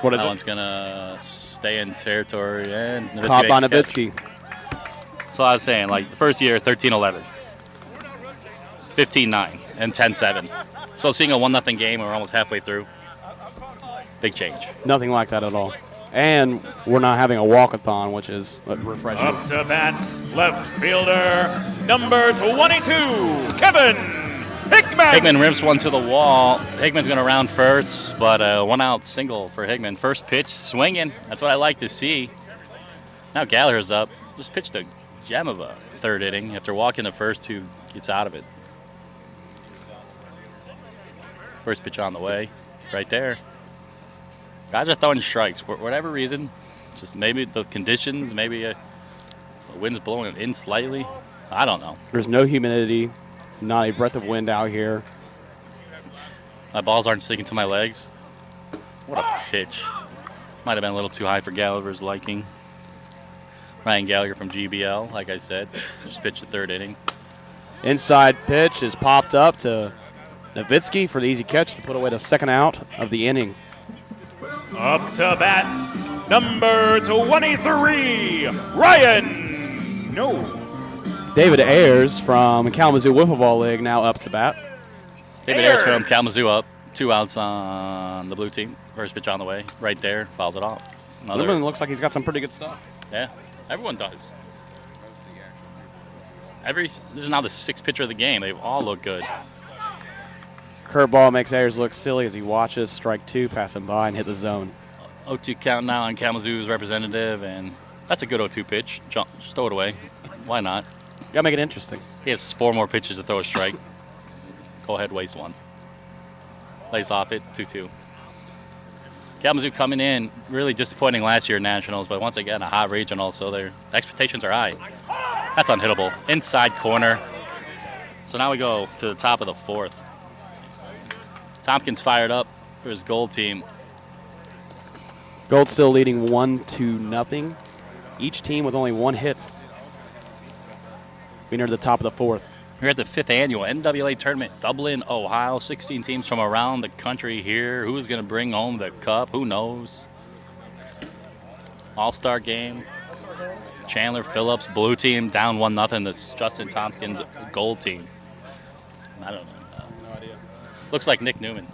What is That it? one's going to stay in territory. And Caught by makes the catch. Nowitzki. So I was saying, like, the first year, 13-11. 15-9 and 10-7. So seeing a 1-0 game, we're almost halfway through. Big change. Nothing like that at all. And we're not having a walk-a-thon, which is refreshing. Up to bat, left fielder, number 22, Kevin Hickman. Hickman rips one to the wall. Hickman's going to round first, but a one-out single for Hickman. First pitch, swinging. That's what I like to see. Now Gallagher's up. Just pitched a gem of a third inning. After walking the first two, gets out of it. First pitch on the way, right there. Guys are throwing strikes for whatever reason. Just maybe the conditions, maybe the wind's blowing in slightly. I don't know. There's no humidity, not a breath of wind out here. My balls aren't sticking to my legs. What a pitch. Might have been a little too high for Gallagher's liking. Ryan Gallagher from GBL, like I said, just pitched the third inning. Inside pitch is popped up to Nowitzki for the easy catch to put away the second out of the inning. Up to bat, number 23, Ryan. No. David Ayers from Kalamazoo Wiffle Ball League now up to bat. David Ayers from Kalamazoo up. 2 outs on the blue team. First pitch on the way, right there, fouls it off. Littleman looks like he's got some pretty good stuff. Yeah, everyone does. This is now the 6th pitcher of the game. They all look good. Curveball makes Ayers look silly as he watches strike 2 pass him by and hit the zone. 0-2 count now on Kalamazoo's representative, and that's a good 0-2 pitch. Just throw it away. Why not? Gotta make it interesting. He has 4 more pitches to throw a strike. Go ahead, waste one. Lays off it, 2-2. Kalamazoo coming in, really disappointing last year in Nationals, but once again, a hot regional, so their expectations are high. That's unhittable. Inside corner. So now we go to the top of the 4th. Tompkins fired up for his Gold team. Gold still leading 1-0. Each team with only 1 hit. We near the top of the 4th. We're at the 5th annual NWA tournament, Dublin, Ohio. 16 teams from around the country here. Who's going to bring home the cup? Who knows? All-star game. Chandler Phillips, blue team, down 1-0. This Justin Tompkins Gold team. I don't know. No idea. Looks like Nick Newman.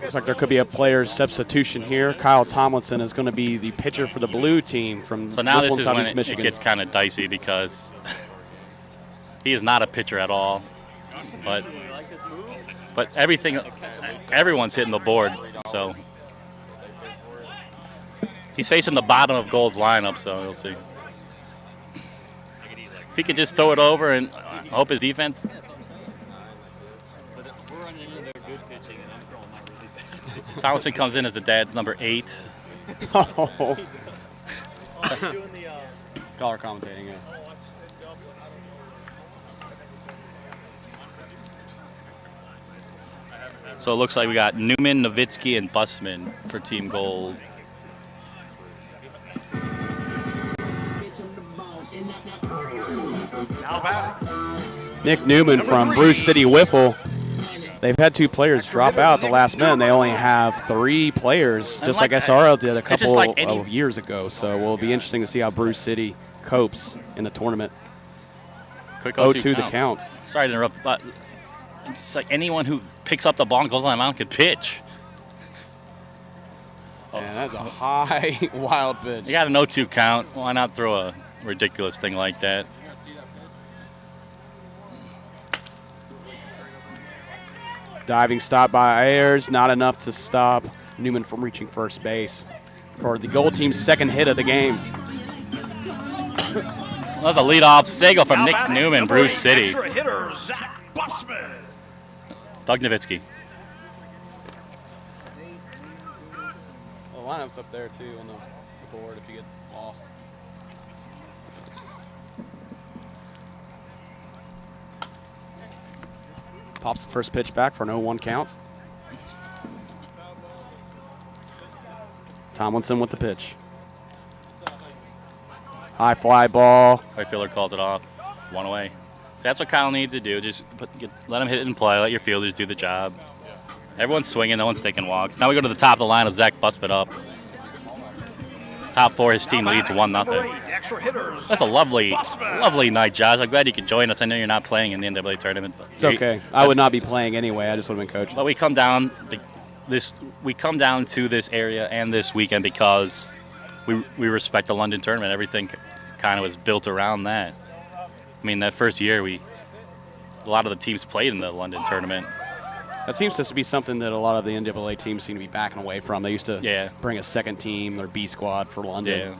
Looks like there could be a player's substitution here. Kyle Tomlinson is going to be the pitcher for the blue team from So now this Whiffle, is when Southeast it Michigan. gets kind of dicey because he is not a pitcher at all. But everyone's hitting the board. So he's facing the bottom of Gold's lineup, so we'll see. If he could just throw it over and hope his defense. Tomlinson comes in as the dad's number 8. Oh. Color commentating, yeah. So it looks like we got Newman, Nowitzki, and Busman for Team Gold. Nick Newman from Bruce City Wiffle. They've had 2 players drop out at the last minute, and they only have 3 players, just like SRO did a couple of years ago. So it will be interesting to see how Bruce City copes in the tournament. Quick 0-2 the count. Sorry to interrupt, but it's like anyone who picks up the ball and goes on the mound could pitch. Man, that's a high, wild pitch. You got an 0-2 count. Why not throw a ridiculous thing like that? Diving stop by Ayers, not enough to stop Newman from reaching first base for the Gold team's 2nd hit of the game. That's a leadoff single from Nick Newman, Bruce City. Extra hitter, Zach Busman. Doug Nowitzki. Well, the lineup's up there, too, on the board if you get lost. Pops the first pitch back for an 0-1 count. Tomlinson with the pitch. High fly ball. Right fielder calls it off. 1 away. So that's what Kyle needs to do. Just let him hit it in play. Let your fielders do the job. Everyone's swinging. No one's taking walks. Now we go to the top of the line of Zach Buspet up. Top 4, his team leads 1-0. That's a lovely night, Josh. I'm glad you could join us. I know you're not playing in the NCAA tournament. But It's okay. I would not be playing anyway. I just would have been coaching. But we come down to this area and this weekend because we respect the London tournament. Everything kind of was built around that. I mean, that first year a lot of the teams played in the London tournament. That seems to be something that a lot of the NCAA teams seem to be backing away from. They used to bring a second team, their B squad for London. Yeah.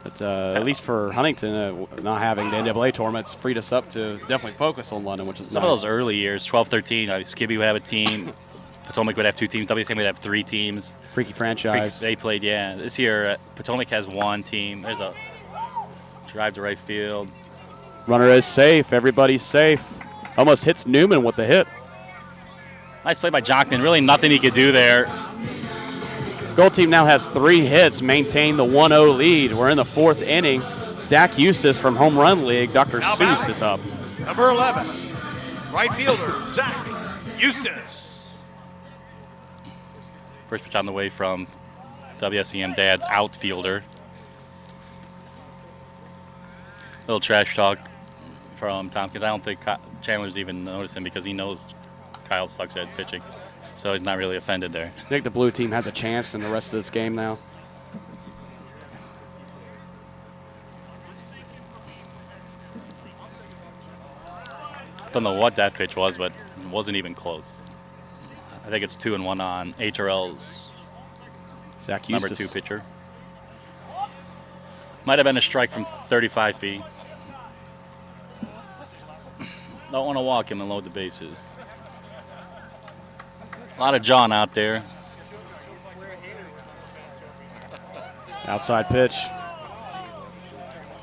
But at least for Huntington, not having the NCAA tournaments freed us up to definitely focus on London, which is Some of those early years, 12, 13, Skibby would have a team. Potomac would have 2 teams. WSM would have 3 teams. Freaky franchise. They played, This year, Potomac has 1 team. There's a drive to right field. Runner is safe. Everybody's safe. Almost hits Newman with the hit. Nice play by Jonkman. Really nothing he could do there. Gold team now has 3 hits, maintain the 1-0 lead. We're in the 4th inning. Zach Eustace from Home Run League. Dr. Seuss is up. Number 11, right fielder, Zach Eustace. First pitch on the way from WSEM Dad's outfielder. Little trash talk from Tompkins. I don't think Chandler's even noticing because he knows Kyle sucks at pitching. So he's not really offended there. I think the blue team has a chance in the rest of this game now. Don't know what that pitch was, but it wasn't even close. I think it's 2-1 on HRL's Zach number Eustace. 2 pitcher. Might have been a strike from 35 feet. Don't want to walk him and load the bases. A lot of John out there. Outside pitch.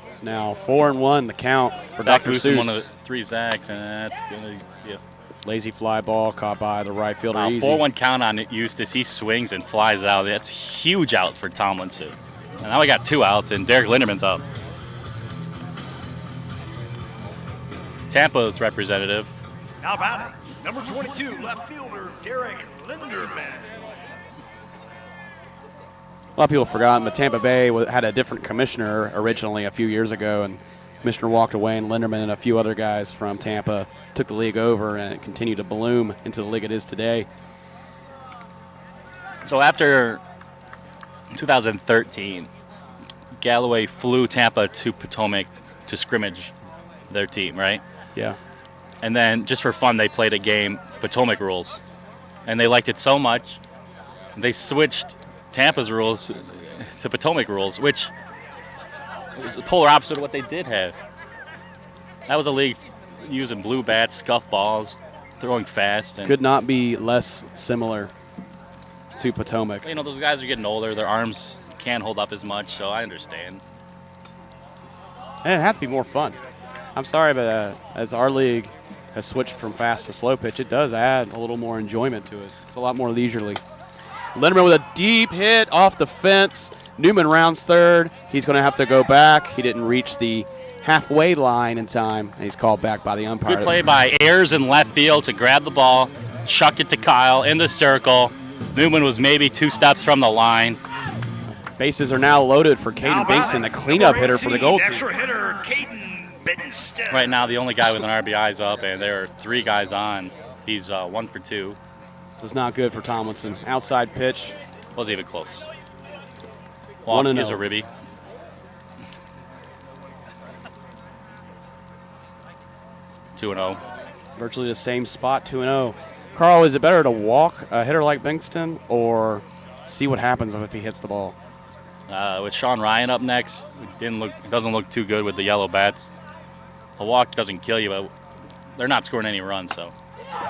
It's now 4-1 the count for Dr. Seuss. One of the 3 Zacks, and that's going to be a lazy fly ball caught by the right fielder. Easy. 4-1 count on Eustace. He swings and flies out. That's huge out for Tomlinson. And now we got 2 outs, and Derek Linderman's up. Tampa's representative. Now batting, number 22, left fielder, Derek Linderman. A lot of people have forgotten, but Tampa Bay had a different commissioner originally a few years ago, and the commissioner walked away, and Linderman and a few other guys from Tampa took the league over, and it continued to bloom into the league it is today. So after 2013, Galloway flew Tampa to Potomac to scrimmage their team, right? Yeah. And then just for fun, they played a game, Potomac rules. And they liked it so much, they switched Tampa's rules to Potomac rules, which was the polar opposite of what they did have. That was a league using blue bats, scuff balls, throwing fast. And could not be less similar to Potomac. You know, those guys are getting older. Their arms can't hold up as much, so I understand. And it had to be more fun. I'm sorry, but as our league has switched from fast to slow pitch, it does add a little more enjoyment to it. It's a lot more leisurely. Linderman with a deep hit off the fence. Newman rounds third. He's going to have to go back. He didn't reach the halfway line in time, and he's called back by the umpire. Good play by Ayers in left field to grab the ball, chuck it to Kyle in the circle. Newman was maybe 2 steps from the line. Bases are now loaded for Caden Bingston, the cleanup hitter for the Gold team. Extra hitter, Caden Bingston. Right now, the only guy with an RBI is up, and there are 3 guys on. He's 1 for 2. So it's not good for Tomlinson. Outside pitch. Wasn't even close. Walk is a ribby. Two 2-0. Virtually the same spot, 2-0. Carl, is it better to walk a hitter like Bingston or see what happens if he hits the ball? With Sean Ryan up next, it doesn't look too good with the yellow bats. A walk doesn't kill you, but they're not scoring any runs. So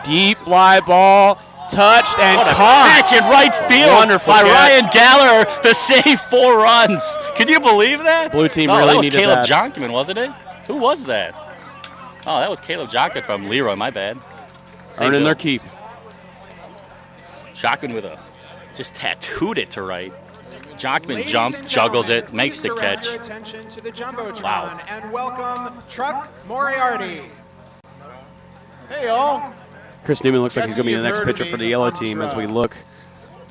deep fly ball, touched and what a caught. catch in right field Wonderful by catch. Ryan Galler to save 4 runs. Could you believe that? Blue team no, really that was needed Caleb that. Jonkman, wasn't it? Who was that? Oh, that was Caleb Jonkman from Leroy. My bad. Earning their keep. Jonkman with just tattooed it to right. Jockman Ladies jumps, and juggles gentlemen, it, makes the please direct catch. your attention to the Jumbotron Wow. and welcome Truck Moriarty. Hey, all. Chris Newman looks like Guess he's going to be who the you've next heard of pitcher for me? the yellow I'm team as we Truck. look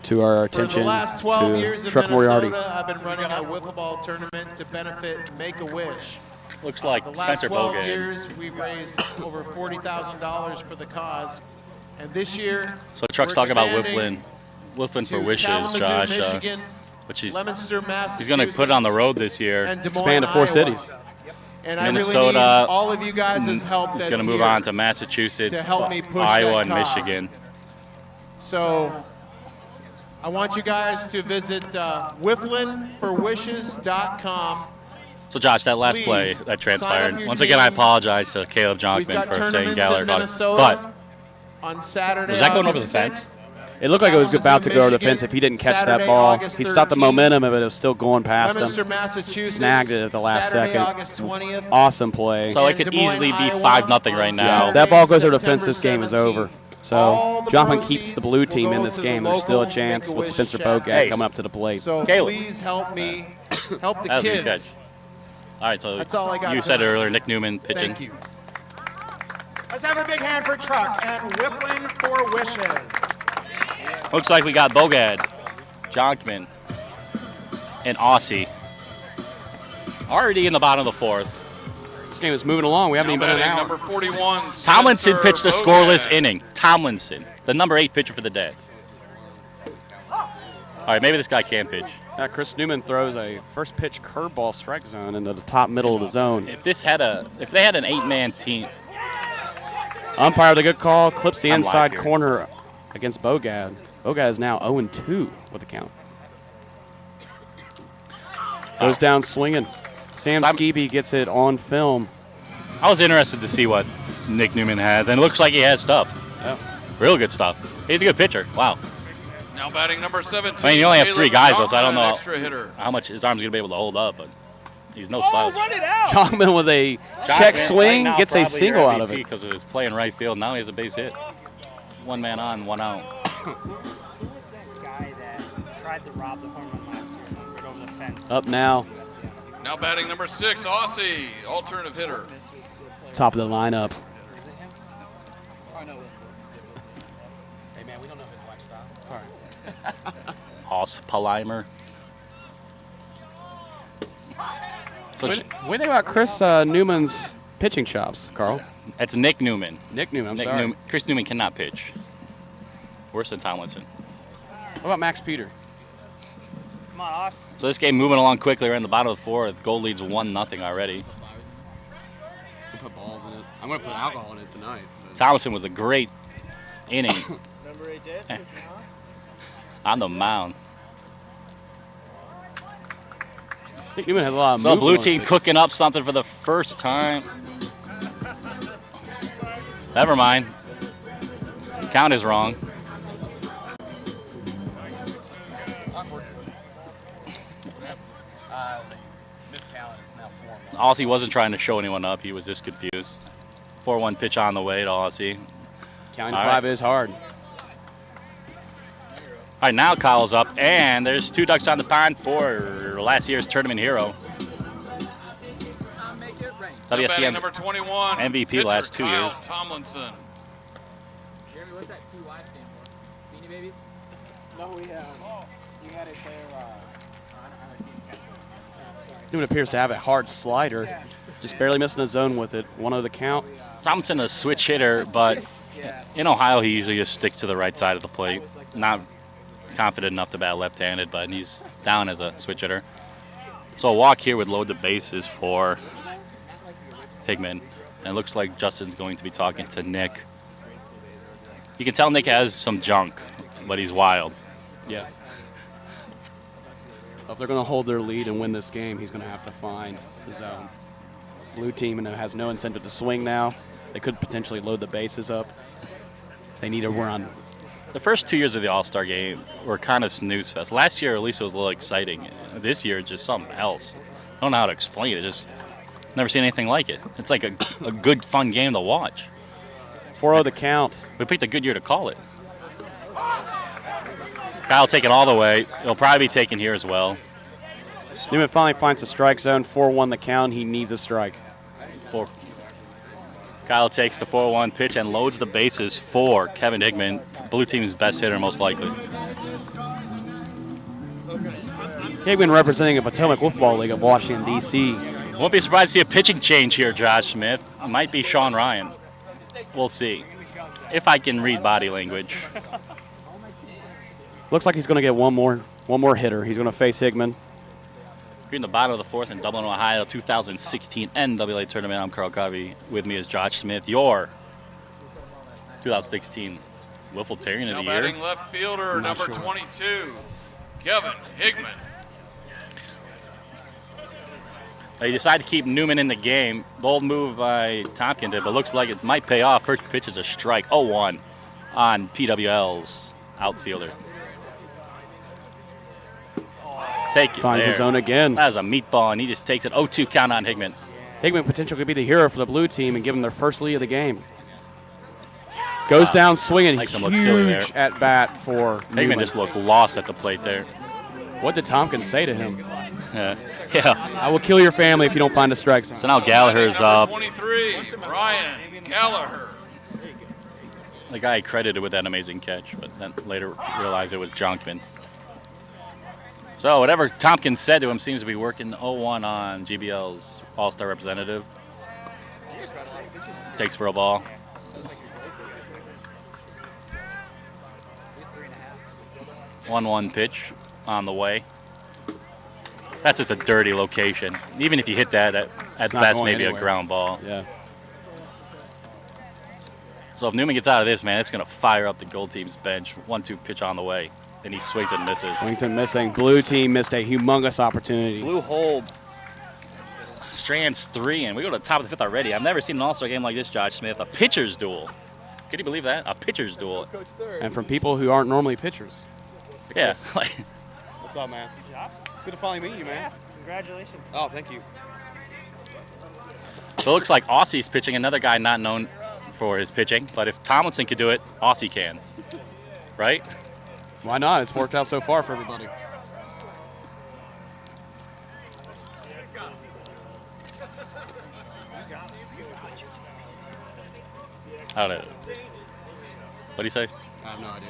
to our For attention the last 12 to years in Truck Minnesota, Moriarty. I've been running a wiffle ball tournament to benefit Make-A-Wish. Looks like The last Spencer 12 Bogey. years, we've raised over $40,000 for the cause. And this year, So Truck's we're talking about expanding Whiffling for to wishes, Kalamazoo, Josh. Michigan, Which he's Leominster, he's going to put it on the road this year. and Des Moines, Expand to 4 Iowa. cities. And I really Minnesota. need all of you guys' help. He's that's going to move here on to Massachusetts, to help me push Iowa, that and cause. Michigan. So I want you guys to visit whifflinforwishes.com. So Josh, that last play Please, that sign up transpired. your Once again, I teams. apologize to Caleb We've Jonkman got for saying tournaments Gallagher in got it. Minnesota But on Saturday. was that going over the August fence? 6th. It looked like it was Kalamazoo, about to go over the Michigan, fence if he didn't catch Saturday, that ball. August He stopped the 13th. momentum of it. It was still going past Leominster, him. Massachusetts. Snagged it at the last Saturday, second. August 20th. Awesome play. So it And could Des Moines, easily be Iowa 5-0 right on now. Saturday, That ball goes over the September fence. This game is 17th. over. All So the Jonkman keeps proceeds the blue will team go in this to the game. There's still a local chance with Make-A-Wish Spencer Shack. Bogat coming up to the plate. So Caleb. please help me help the That was a good kids. catch. All right, so That's all I got you said tonight. earlier, Nick Newman pitching. Thank you. Let's have a big hand for Truck and Whiffling for Wishes. Looks like we got Bogad, Jonkman, and Aussie already in the bottom of the fourth. This game is moving along. We haven't even been an Batting hour. number 41. Tomlinson Spencer pitched a Bogad. scoreless inning. Tomlinson, the number 8 pitcher for the Dads. All right, maybe this guy can pitch. Chris Newman throws a first pitch curveball strike zone into the top middle of the zone. If they had an 8-man team, Umpire with a good call. Clips the I'm live inside here. corner against Bogad. Bogad is now 0-2 with the count. Goes down swinging. Sam So I'm- Skibbe gets it on film. I was interested to see what Nick Newman has, and it looks like he has stuff. Yeah. Real good stuff. He's a good pitcher. Wow. Now batting number 17. I mean, you only have 3 Caleb guys, though, so I don't Johnson, an know Extra hitter. how much his arm's going to be able to hold up, but he's no slouch. Jonkman with a check swing, gets a single out of it. Because of his play in right field. Now he has a base hit. 1 man on, 1 out. Up now, Now batting number 6, Aussie, alternative hitter. top of the lineup. Hoss Palimer. So What do you think about Chris Newman's pitching chops, Carl? that's Nick Newman. Nick Newman, I'm sorry. Chris Newman cannot pitch. Worse than Tomlinson. What about Max Peter? So this game moving along quickly. We're in the bottom of the 4th. Gold leads 1-0 already. Put balls in it. I'm going to put alcohol in it tonight. Tomlinson with a great inning on the mound. I think Newman has a lot of So movement blue on his team pitches. cooking up something for the first time. Never mind. Count is wrong. Aussie wasn't trying to show anyone up. He was just confused. 4-1 pitch on the way to Aussie. Counting All 5 right. is hard. All right, now Kyle's up, and there's 2 ducks on the pond for last year's tournament hero. Now batting WSCM's number 21, MVP pitcher last 2 Kyle years. Tomlinson. Jeremy, what's that TY stand for? Beanie Babies? No, we had it there on our team. Newman appears to have a hard slider. Just barely missing a zone with it. 1-0 the count. Tomlinson a switch hitter, but in Ohio he usually just sticks to the right side of the plate. Not confident enough to bat left-handed, but he's down as a switch hitter. So a walk here would load the bases for Pigman. And it looks like Justin's going to be talking to Nick. You can tell Nick has some junk, but he's wild. Yeah. If they're going to hold their lead and win this game, he's going to have to find the zone. Blue team has no incentive to swing now. They could potentially load the bases up. They need a run. The first 2 years of the All-Star game were kind of snooze fest. Last year, at least it was a little exciting. This year, just something else. I don't know how to explain it. Just never seen anything like it. It's like a good, fun game to watch. 4-0 the count. We picked a good year to call it. Kyle taking all the way. He'll probably be taken here as well. Newman finally finds the strike zone. 4-1 the count. He needs a strike. Kyle takes the 4-1 pitch and loads the bases for Kevin Hickman, blue team's best hitter most likely. Hickman representing the Potomac Wiffle League of Washington, D.C. Won't be surprised to see a pitching change here, Josh Smith. It might be Sean Ryan. We'll see. If I can read body language. Looks like he's going to get one more hitter. He's going to face Hickman. Here in the bottom of the fourth in Dublin, Ohio, 2016 NWA tournament. I'm Carl Covey. With me is Josh Smith, your 2016 Wiffletarian of Now the year. batting left fielder, number 22, Kevin Hickman. They decide to keep Newman in the game. Bold move by Tompkins, but looks like it might pay off. First pitch is a strike, 0-1 on PWL's outfielder. Take it Finds there. his zone again. That was a meatball, and he just takes it 0-2 count on Hickman. Hickman potential could be the hero for the blue team and give them their first lead of the game. Goes down swinging. Makes him look silly there. Huge at bat for Hickman Newman. just looked lost at the plate there. What did Tompkins say to him? Yeah. I will kill your family if you don't find a strike zone. So now Gallagher's up. 23, Ryan Gallagher. The guy credited with that amazing catch, but then later realized it was Jonkman. So whatever Tompkins said to him seems to be working. 0-1 on GBL's All-Star representative. Takes for a ball. One pitch on the way. That's just a dirty location. Even if you hit that, at best going maybe anywhere. a ground ball. Yeah. So if Newman gets out of this, man, it's going to fire up the gold team's bench. 1-2 pitch on the way, and he swings and misses. Swings and missing. Blue team missed a humongous opportunity. Blue hold strands 3, and we go to the top of the fifth already. I've never seen an All-Star game like this, Josh Smith. A pitcher's duel. Can you believe that? A pitcher's duel. And from people who aren't normally pitchers. Yeah. What's up, man? Good job. It's good to finally meet you, man. Congratulations. Oh, thank you. So it looks like Aussie's pitching, another guy not known for his pitching. But if Tomlinson could do it, Aussie can. Right? Why not? It's worked out so far for everybody. I don't know. What do you say? I have no idea.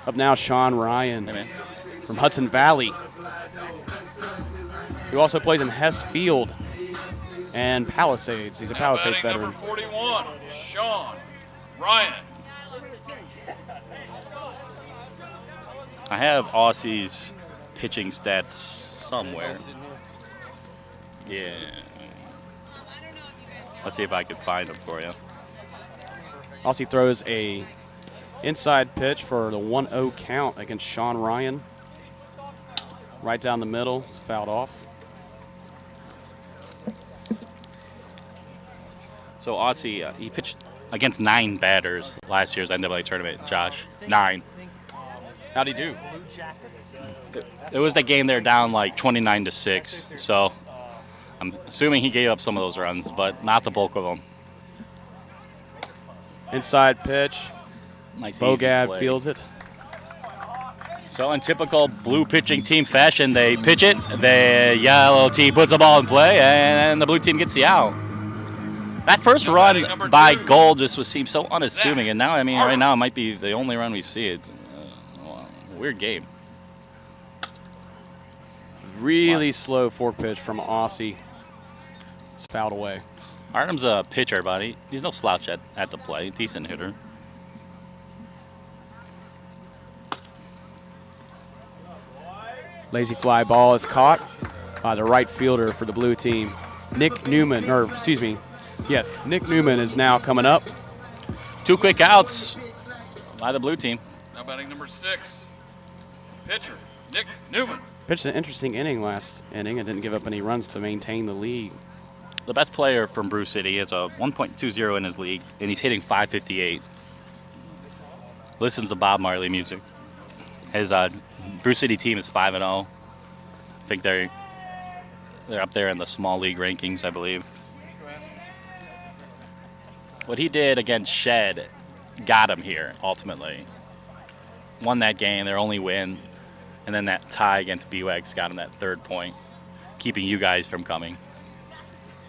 Up now, Sean Ryan from Hudson Valley, who also plays in Hess Field and Palisades. He's a Palisades Batting veteran. number 41, Sean Ryan. I have Aussie's pitching stats somewhere. Yeah. Let's see if I can find them for you. Aussie throws a inside pitch for the 1-0 count against Sean Ryan. Right down the middle. It's fouled off. So Aussie, he pitched against 9 batters last year's NWA tournament, Josh. 9. How'd he do? It was the game they're down like 29-6. So I'm assuming he gave up some of those runs, but not the bulk of them. Inside pitch. Nice easy Bogad play. fields it. So in typical blue pitching team fashion, they pitch it, the yellow team puts the ball in play, and the blue team gets the out. That first run by Gold just seemed so unassuming, and now, I mean, right now it might be the only run we see. It's a weird game. Really slow fork pitch from Aussie. It's fouled away. Artem's a pitcher, buddy. He's no slouch at the plate. Decent hitter. Lazy fly ball is caught by the right fielder for the blue team. Nick Newman, or excuse me, yes, Nick Newman is now coming up. 2 quick outs by the blue team. Now batting number 6, pitcher Nick Newman. Pitched an interesting inning last inning and didn't give up any runs to maintain the lead. The best player from Brew City is a 1.20 in his league, and he's hitting .558. Listens to Bob Marley music. His Brew City team is 5-0. I think they're up there in the small league rankings, I believe. what he did against Shed got him here, ultimately. Won that game, their only win. And then that tie against BWAGs got him that 3rd point, keeping you guys from coming.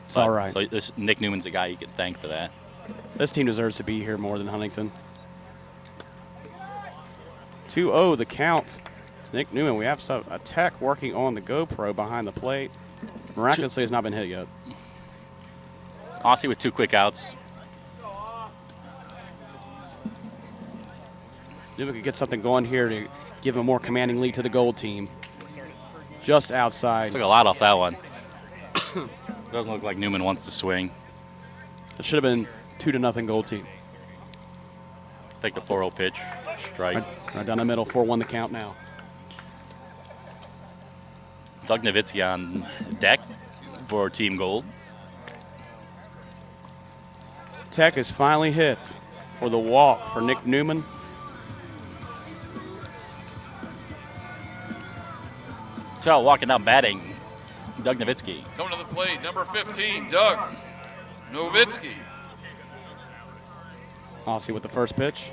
It's all right. So this Nick Newman's a guy you can thank for that. This team deserves to be here more than Huntington. 2-0 the count. It's Nick Newman. We have a tech working on the GoPro behind the plate. Miraculously has not been hit yet. Aussie with 2 quick outs. Newman could get something going here to give a more commanding lead to the gold team. Just outside. Took a lot off that one. Doesn't look like Newman wants to swing. It should have been 2-0 gold team. Take the 4-0 pitch. Strike. Right down the middle. 4-1 the count now. Doug Nowitzki on deck for Team Gold. Tech is finally hit for the walk for Nick Newman. So walking out batting, Doug Nowitzki. Coming to the plate, number 15, Doug Nowitzki. Aussie with the first pitch.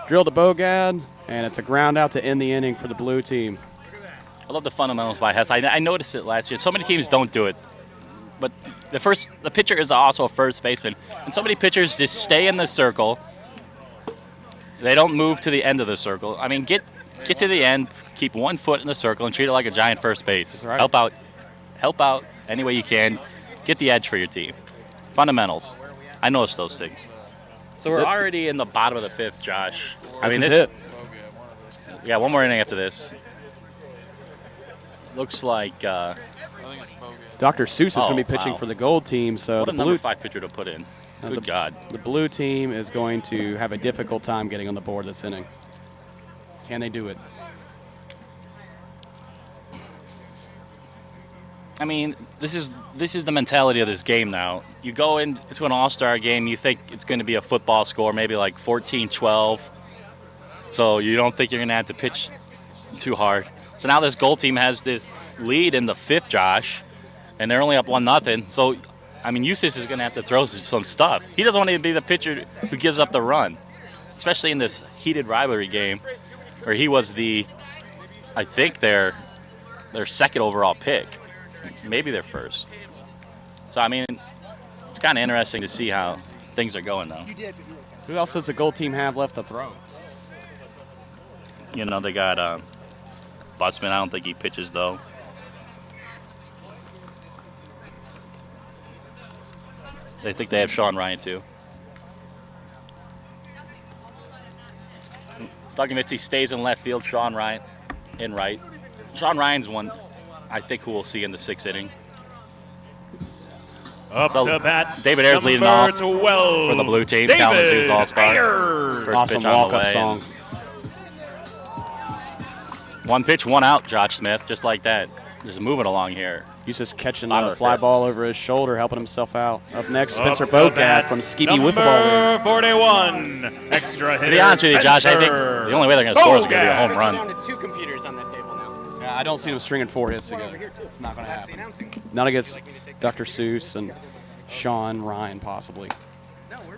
Drilled to Bogad, and it's a ground out to end the inning for the blue team. I love the fundamentals by Hess. I noticed it last year. So many teams don't do it. But the pitcher is also a first baseman. And so many pitchers just stay in the circle. They don't move to the end of the circle. I mean, get to the end, keep 1 foot in the circle, and treat it like a giant first base. Right. Help out any way you can. Get the edge for your team. Fundamentals. I noticed those things. So we're already in the bottom of the 5th, Josh. This is it. Yeah, 1 more inning after this. Looks like Dr. Seuss is going to be pitching for the gold team. So what the a number 5 pitcher to put in. Good God. The blue team is going to have a difficult time getting on the board this inning. Can they do it? I mean, this is the mentality of this game now. You go into an all-star game, you think it's going to be a football score, maybe like 14-12. So you don't think you're going to have to pitch too hard. So now this gold team has this lead in the 5th, Josh, and they're only up 1-0. So, I mean, Eustace is going to have to throw some stuff. He doesn't want to be the pitcher who gives up the run, especially in this heated rivalry game where he was I think their 2nd overall pick. Maybe their 1st. So, I mean, it's kind of interesting to see how things are going now. Who else does the gold team have left to throw? You know, they got Busman. I don't think he pitches, though. They think they have Sean Ryan, too. Doug Nowitzki stays in left field. Sean Ryan in right. Sean Ryan's one I think who we'll see in the 6th inning. Up to bat. David Ayers leading off for the blue team. Kalamazoo's all-star. First awesome pitch on the walk-up way. song. 1 pitch, 1 out, Josh Smith, just like that. Just moving along here. He's just catching Bottom a of the fly 5th. ball over his shoulder, helping himself out. Up next, Spencer Up to Bogad bat, from Skeevy Wiffle Ball League. Number 41, extra hitter. To be honest with you, Josh, I think the only way they're going to score is going to be a home run. Down to 2 computers on that table now. Yeah, I don't see him stringing 4 hits together. It's not going to happen. Not against Dr. Seuss and Sean Ryan, possibly.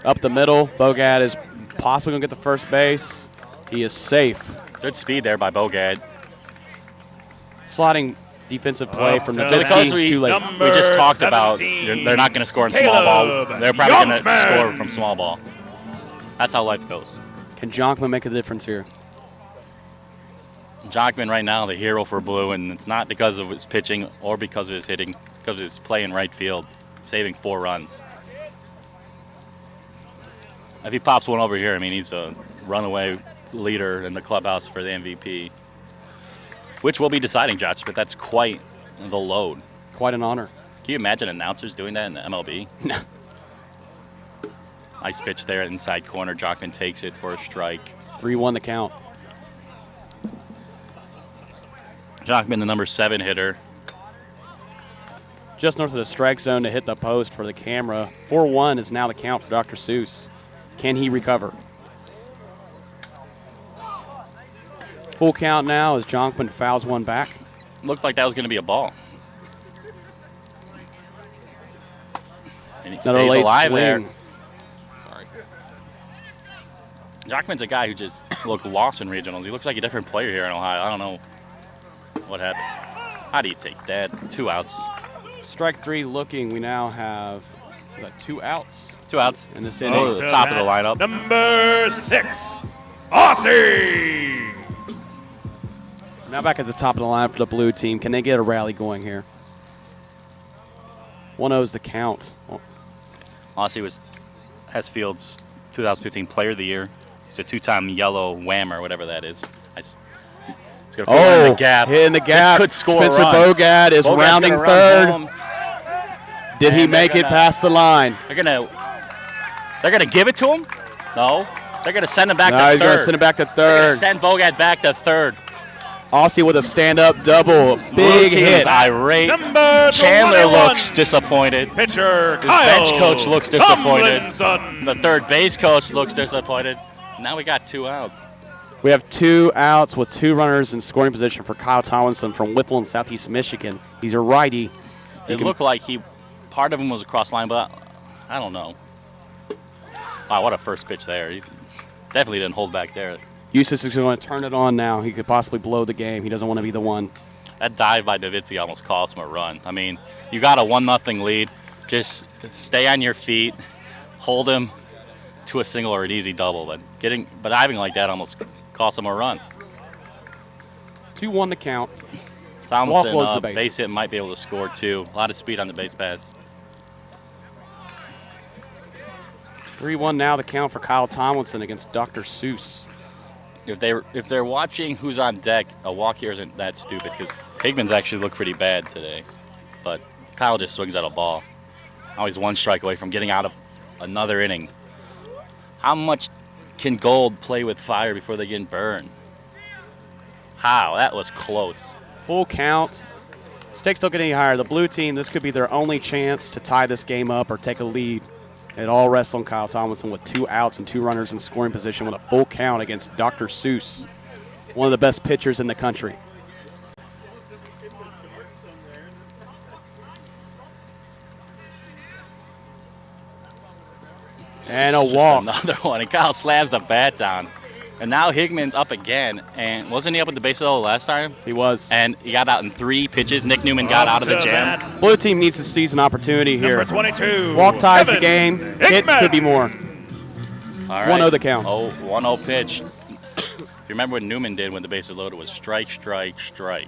Up the middle, Bogad is possibly going to get the first base. He is safe. Good speed there by Bogad. Sliding defensive play from So because Nowitzki, too late. we just talked about they're not going to score in small ball. They're probably going to score from small ball. That's how life goes. Can Jonkman make a difference here? Jonkman right now, the hero for blue, and it's not because of his pitching or because of his hitting. It's because of his play in right field, saving 4 runs. If he pops one over here, I mean, he's a runaway leader in the clubhouse for the MVP, which we'll be deciding, Josh, but that's quite the load. Quite an honor. Can you imagine announcers doing that in the MLB? No. Nice pitch there, inside corner. Jonkman takes it for a strike. 3-1 the count. Jonkman, the number 7 hitter. Just north of the strike zone to hit the post for the camera. 4-1 is now the count for Dr. Seuss. Can he recover? Full count now as Jonkman fouls one back. Looked like that was going to be a ball. And Another stays late alive swing. there. Sorry. Jockman's a guy who just looked lost in regionals. He looks like a different player here in Ohio. I don't know what happened. How do you take that? 2 outs. Strike 3 looking. We now have 2 outs. 2 outs. In this Oh, inning. the top of the lineup. Number 6, Aussie. Now back at the top of the line for the blue team. Can they get a rally going here? 1-0's the count. Aussie has Field's 2015 Player of the Year. He's a 2-time yellow wham or whatever that is. He's going to put one in the gap. Hitting the gap. This could score Spencer a run. Bogad is Bogad's rounding gonna run third. home. Did he And make it past the line? They're gonna give it to him? No. They're gonna send him back to No, third. he's going to send it back to They're third. gonna send Bogad back to third. Aussie with a stand-up double. Blue Big team hit. is irate. Number Chandler 21. looks disappointed. Pitcher His Kyle bench coach looks disappointed. Tomlinson. The third base coach looks disappointed. Now we got 2 outs. We have 2 outs with 2 runners in scoring position for Kyle Tomlinson from Whipple in Southeast Michigan. He's a righty. It looked like part of him was across line, but I don't know. Wow, what a first pitch there. He definitely didn't hold back there. Eustace is going to turn it on now. He could possibly blow the game. He doesn't want to be the one. That dive by Nowitzki almost cost him a run. I mean, you got a 1-0 lead. Just stay on your feet, hold him to a single or an easy double. But diving like that almost cost him a run. 2-1 to count. Tomlinson, Offloads the bases. base hit, might be able to score too. A lot of speed on the base pass. 3-1 now to count for Kyle Tomlinson against Dr. Seuss. If they're watching who's on deck, a walk here isn't that stupid because Higman's actually looked pretty bad today. But Kyle just swings at a ball. Always 1 strike away from getting out of another inning. How much can Gold play with fire before they get burned? How? That was close. Full count. Stakes don't get any higher. The blue team, this could be their only chance to tie this game up or take a lead. It all rests on Kyle Tomlinson with 2 outs and 2 runners in scoring position with a full count against Dr. Seuss, one of the best pitchers in the country. And a Just walk. Another one. And Kyle slams the bat down. And now Higman's up again. And wasn't he up at the base level last time? He was. And he got out in 3 pitches. Nick Newman got out of the jam. Blue team needs to seize an opportunity here. Number 22. Walk ties the Kevin game. Hit Hickman. could be more. All 1-0 the count. 1-0 pitch. You remember what Newman did when the bases loaded was strike, strike, strike.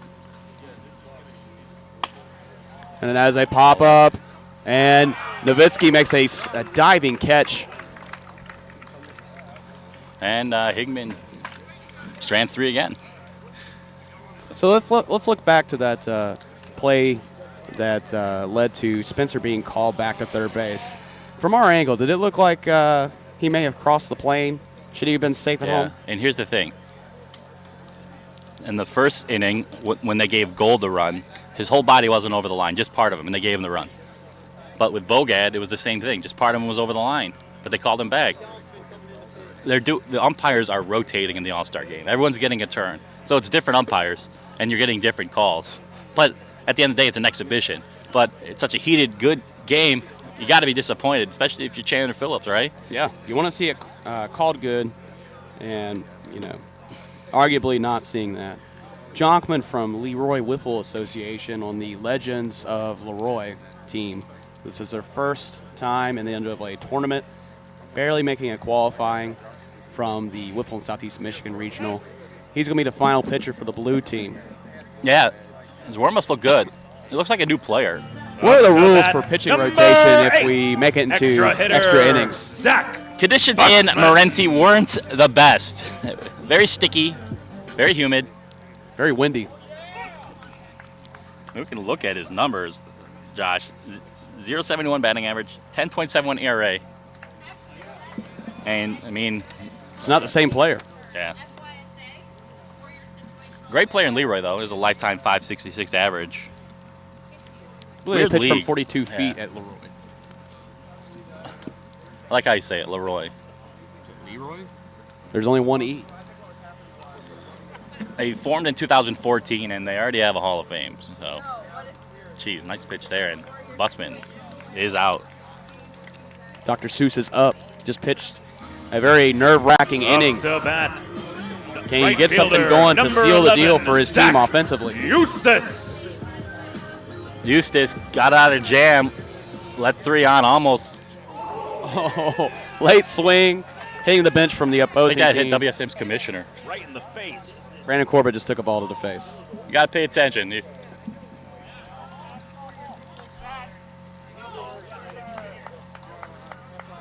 And then as they pop up, and Nowitzki makes a diving catch. And Higman strands 3 again. So let's look back to that play that led to Spencer being called back to third base. From our angle, did it look like he may have crossed the plane? Should he have been safe at home? And here's the thing. In the first inning, when they gave Gold the run, his whole body wasn't over the line, just part of him, and they gave him the run. But with Bogad, it was the same thing. Just part of him was over the line, but they called him back. The umpires are rotating in the All-Star game. Everyone's getting a turn. So it's different umpires, and you're getting different calls. But at the end of the day, it's an exhibition. But it's such a heated, good game, you got to be disappointed, especially if you're Chandler Phillips, right? Yeah, you want to see it called good, and, arguably not seeing that. Jonkman from Leroy Wiffle Association on the Legends of Leroy team. This is their first time in the NCAA tournament, barely making a qualifying from the Wiffle and Southeast Michigan Regional. He's going to be the final pitcher for the blue team. Yeah, his warm-ups look good. He looks like a new player. What are the rules for pitching rotation if we make it into extra innings? Zach. Conditions Buxman. in Morenci weren't the best. Very sticky, very humid. Very windy. We can look at his numbers, Josh. 0.71 batting average, 10.71 ERA. And, I mean... It's not the same player. Yeah. Great player in Leroy, though. He has a lifetime 5.66 average. They pitched from league. 42 feet Yeah. at Leroy. I like how you say it, Leroy. Leroy? There's only one E. They formed in 2014, and they already have a Hall of Fame. So, geez, nice pitch there. And Buxman is out. Dr. Seuss is up. Just pitched a very nerve-wracking inning. To bat. Can he get something going to seal the deal for his team offensively? Eustace. Eustace got out of jam, let 3 on almost. Oh, late swing, hitting the bench from the I opposing think that team. hit WSM's commissioner. Right in the face. Brandon Corbett just took a ball to the face. You got to pay attention.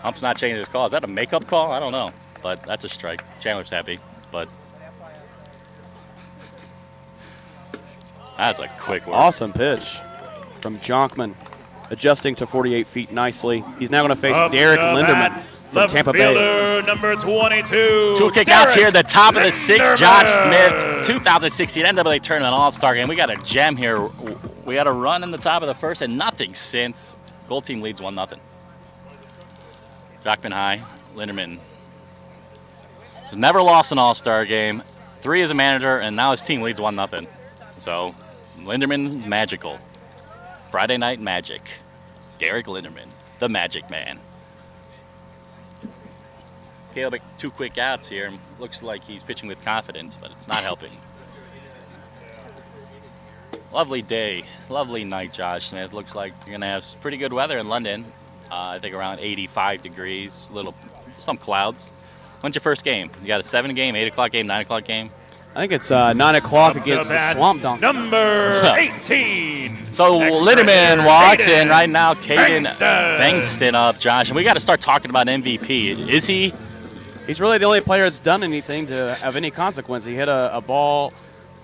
Hump's not changing his call. Is that a makeup call? I don't know. But that's a strike. Chandler's happy. But that's a quick one. Awesome pitch from Jonkman, adjusting to 48 feet nicely. He's now going to face Derek Linderman from Tampa Bay. Fielder, number 22. 2 kickouts here at the top of the 6th. Josh Smith, 2016 NCAA Tournament All-Star game. We got a gem here. We had a run in the top of the first and nothing since. Gold team leads 1-0. Jockman high. Linderman has never lost an All-Star game. 3 as a manager, and now his team leads 1-0. So Linderman's magical. Friday Night Magic. Derek Linderman, the Magic Man. Caleb, 2 quick outs here. Looks like he's pitching with confidence, but it's not helping. Lovely day, lovely night, Josh Smith. Looks like you're gonna have pretty good weather in London. I think around 85 degrees, some clouds. When's your first game? You got a 7 game, 8 o'clock game, 9 o'clock game? I think it's 9 o'clock against the Swamp Donkeys. Number 18. So Extra Linderman hitter, walks Caden in right now. Caden Bankston. Bankston up, Josh. And we got to start talking about MVP. Is he? He's really the only player that's done anything of any consequence. He hit a ball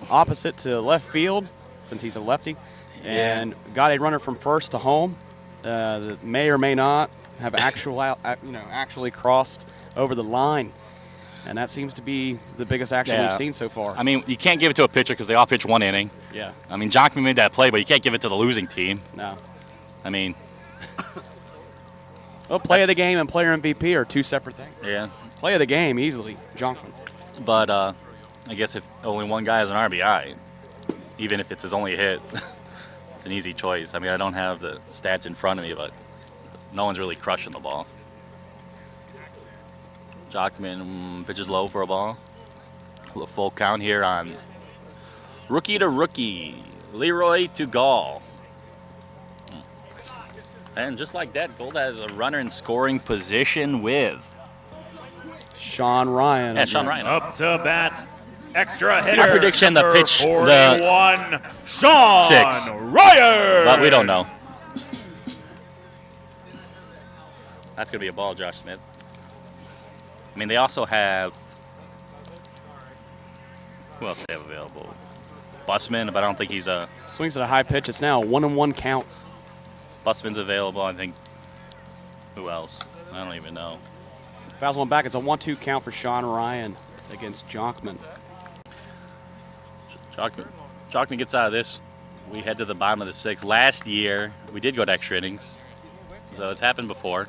opposite to left field, since he's a lefty, and got a runner from first to home that may or may not have actually crossed over the line. And that seems to be the biggest action we've seen so far. I mean, you can't give it to a pitcher because they all pitch 1 inning. Yeah. I mean, Jockman made that play, but you can't give it to the losing team. No. I mean. Well, play of the game and player MVP are 2 separate things. Yeah. Play of the game, easily, Jonkman. But I guess if only one guy has an RBI, even if it's his only hit, it's an easy choice. I mean, I don't have the stats in front of me, but no one's really crushing the ball. Jockman pitches low for a ball. A full count here on rookie to rookie, Leroy to Gall. And just like that, Gold has a runner in scoring position with Sean Ryan. Yeah, Sean Ryan. Up to bat. Extra hitter. Our prediction, the number pitch, 41, Sean 6. Ryan. But we don't know. That's going to be a ball, Josh Smith. I mean, they also have, who else do they have available? Busman, but I don't think he's a. Swings at a high pitch. It's now a 1-1 count. Busman's available, I think. Who else? I don't even know. Fouls one back. It's a 1-2 count for Sean Ryan against Jonkman. Jockman gets out of this. We head to the bottom of the 6th. Last year, we did go to extra innings, so it's happened before.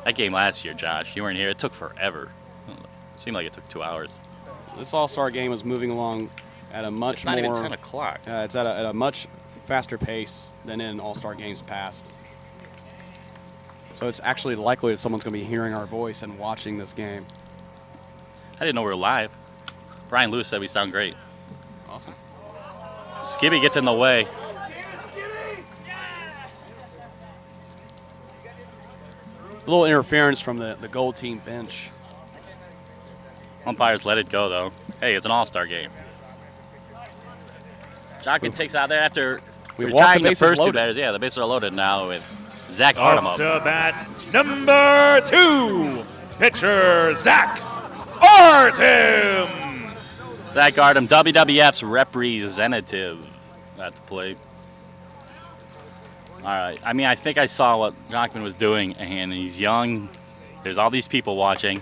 That game last year, Josh, you weren't here. It took forever. It seemed like it took 2 hours. This All-Star game is moving along at a much It's not more. even 10 o'clock. It's at a much faster pace than in All-Star games past. So it's actually likely that someone's going to be hearing our voice and watching this game. I didn't know we were live. Brian Lewis said we sound great. Awesome. Skibby gets in the way. A little interference from the Gold team bench. Umpires let it go, though. Hey, it's an all-star game. Jockman takes out there after We walked retiring the the bases first 2 loaded. batters. Yeah, the bases are loaded now with Zach Up Artem. to bat. Number 2, pitcher Zach Artem. Zach Artem, WWF's representative at the plate. All right. I mean, I think I saw what Jockman was doing, and he's young. There's all these people watching.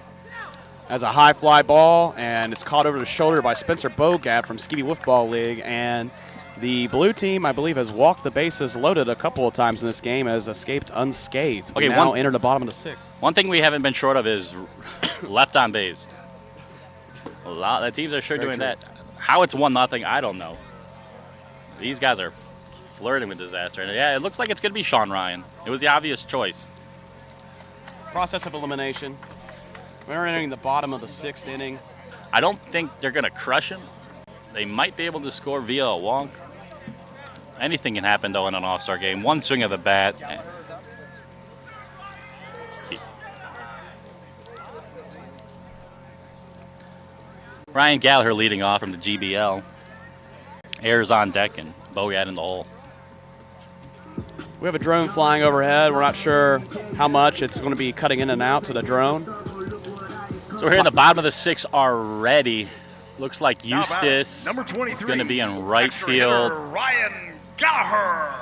As a high fly ball, and it's caught over the shoulder by Spencer Bogad from Skibby Wiffball League. And the blue team, I believe, has walked the bases loaded a couple of times in this game, has escaped unscathed. We Okay, now enter the bottom of the 6th. One thing we haven't been short of is left on base. A lot of teams are sure Very doing true. that. How it's 1-0, I don't know. These guys are flirting with disaster. And yeah, it looks like it's going to be Sean Ryan. It was the obvious choice. Process of elimination. We're entering the bottom of the 6th inning. I don't think they're going to crush him. They might be able to score via a walk. Anything can happen, though, in an all-star game. One swing of the bat. Ryan Gallagher leading off from the GBL. Ayers on deck and Bogad in the hole. We have a drone flying overhead. We're not sure how much it's going to be cutting in and out to the drone. So we're here in the bottom of the 6th already. Looks like Eustace Number 23, is going to be in right extra field. hitter Ryan Gallagher.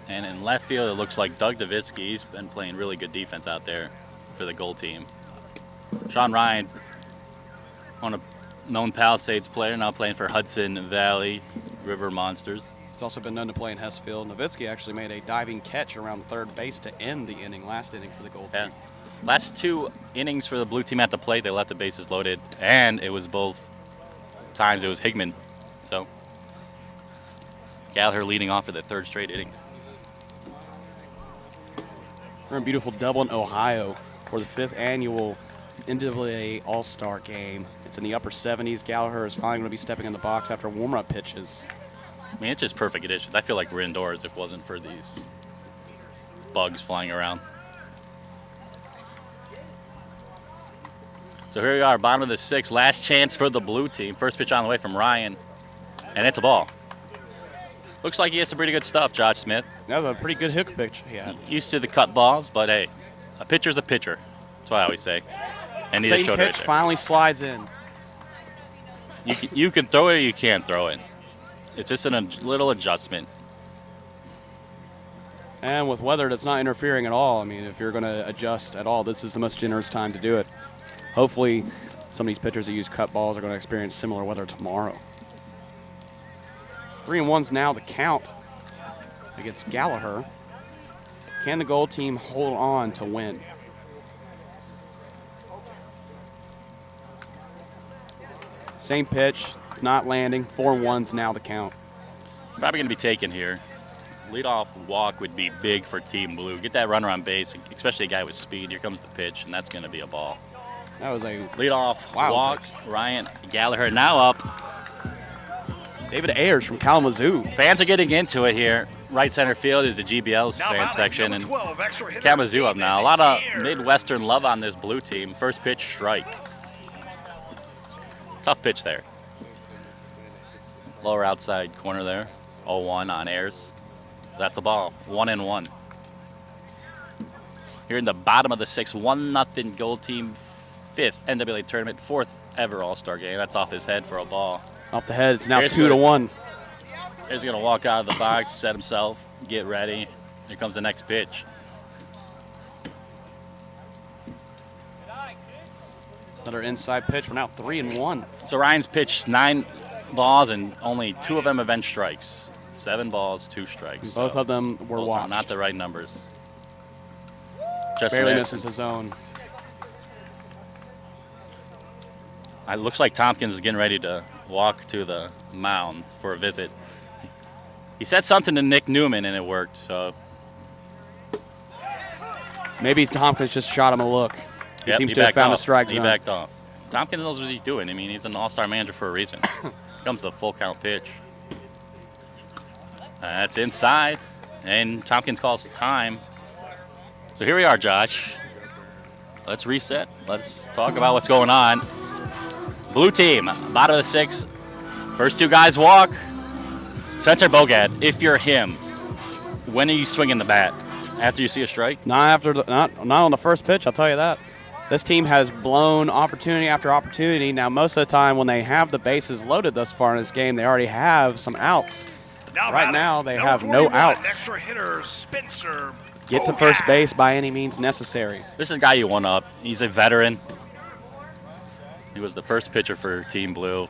And in left field, it looks like Doug Davitsky. He's been playing really good defense out there for the goal team. Sean Ryan, on a known Palisades player, now playing for Hudson Valley River Monsters. He's also been known to play in Hessfield. Nowitzki actually made a diving catch around third base to end the inning, last inning for the goal team. Last 2 innings for the blue team at the plate, they left the bases loaded, and it was both times it was Higman. So Gallagher leading off for the 3rd straight inning. We're in beautiful Dublin, Ohio for the 5th annual NCAA All-Star Game. It's in the upper 70s. Gallagher is finally going to be stepping in the box after warm-up pitches. I mean, it's just perfect conditions. I feel like we're indoors if it wasn't for these bugs flying around. So here we are, bottom of the 6th, last chance for the blue team. First pitch on the way from Ryan, and it's a ball. Looks like he has some pretty good stuff, Josh Smith. That was a pretty good hook pitch he had. Used to the cut balls, but hey, a pitcher's a pitcher. That's what I always say. And he just Same showed it right pitch there. finally slides in. You can throw it or you can't throw it. It's just a little adjustment. And with weather that's not interfering at all, I mean, if you're going to adjust at all, this is the most generous time to do it. Hopefully, some of these pitchers that use cut balls are going to experience similar weather tomorrow. 3-1's now the count against Gallagher. Can the goal team hold on to win? Same pitch. It's not landing. 4-1's now the count. Probably going to be taken here. Leadoff walk would be big for Team Blue. Get that runner on base, especially a guy with speed. Here comes the pitch, and that's going to be a ball. That was a leadoff walk. Pitch. Ryan Gallagher now up. David Ayers from Kalamazoo. Fans are getting into it here. Right center field is the GBL's fan section, and Kalamazoo up now. A lot of Midwestern love on this blue team. First pitch, strike. Tough pitch there. Lower outside corner there. 0-1 on Ayers. That's a ball. 1-1. Here in the bottom of the 6th, 1-0 gold team. 5th NCAA tournament, 4th ever All-Star game. That's off his head for a ball. Off the head, it's now 2-1. He's going to walk out of the box, set himself, get ready. Here comes the next pitch. Another inside pitch. We're now 3-1. So Ryan's pitched 9 balls, and only 2 of them have been strikes. 7 balls, 2 strikes. Both of them were both walked. Not the right numbers. Just barely misses his own. It looks like Tompkins is getting ready to walk to the mounds for a visit. He said something to Nick Newman, and it worked. So maybe Tompkins just shot him a look. He seems to have found a strike zone. He backed off. Tompkins knows what he's doing. I mean, he's an all-star manager for a reason. Here comes the full count pitch. That's inside, and Tompkins calls time. So here we are, Josh. Let's reset. Let's talk about what's going on. Blue team, bottom of the 6th. First 2 guys walk. Spencer Bogad, if you're him, when are you swinging the bat? After you see a strike? Not on the first pitch, I'll tell you that. This team has blown opportunity after opportunity. Now, most of the time when they have the bases loaded thus far in this game, they already have some outs. Right now, they have no outs. Extra hitter Spencer Get to first base by any means necessary. This is a guy you want up. He's a veteran. He was the first pitcher for Team Blue.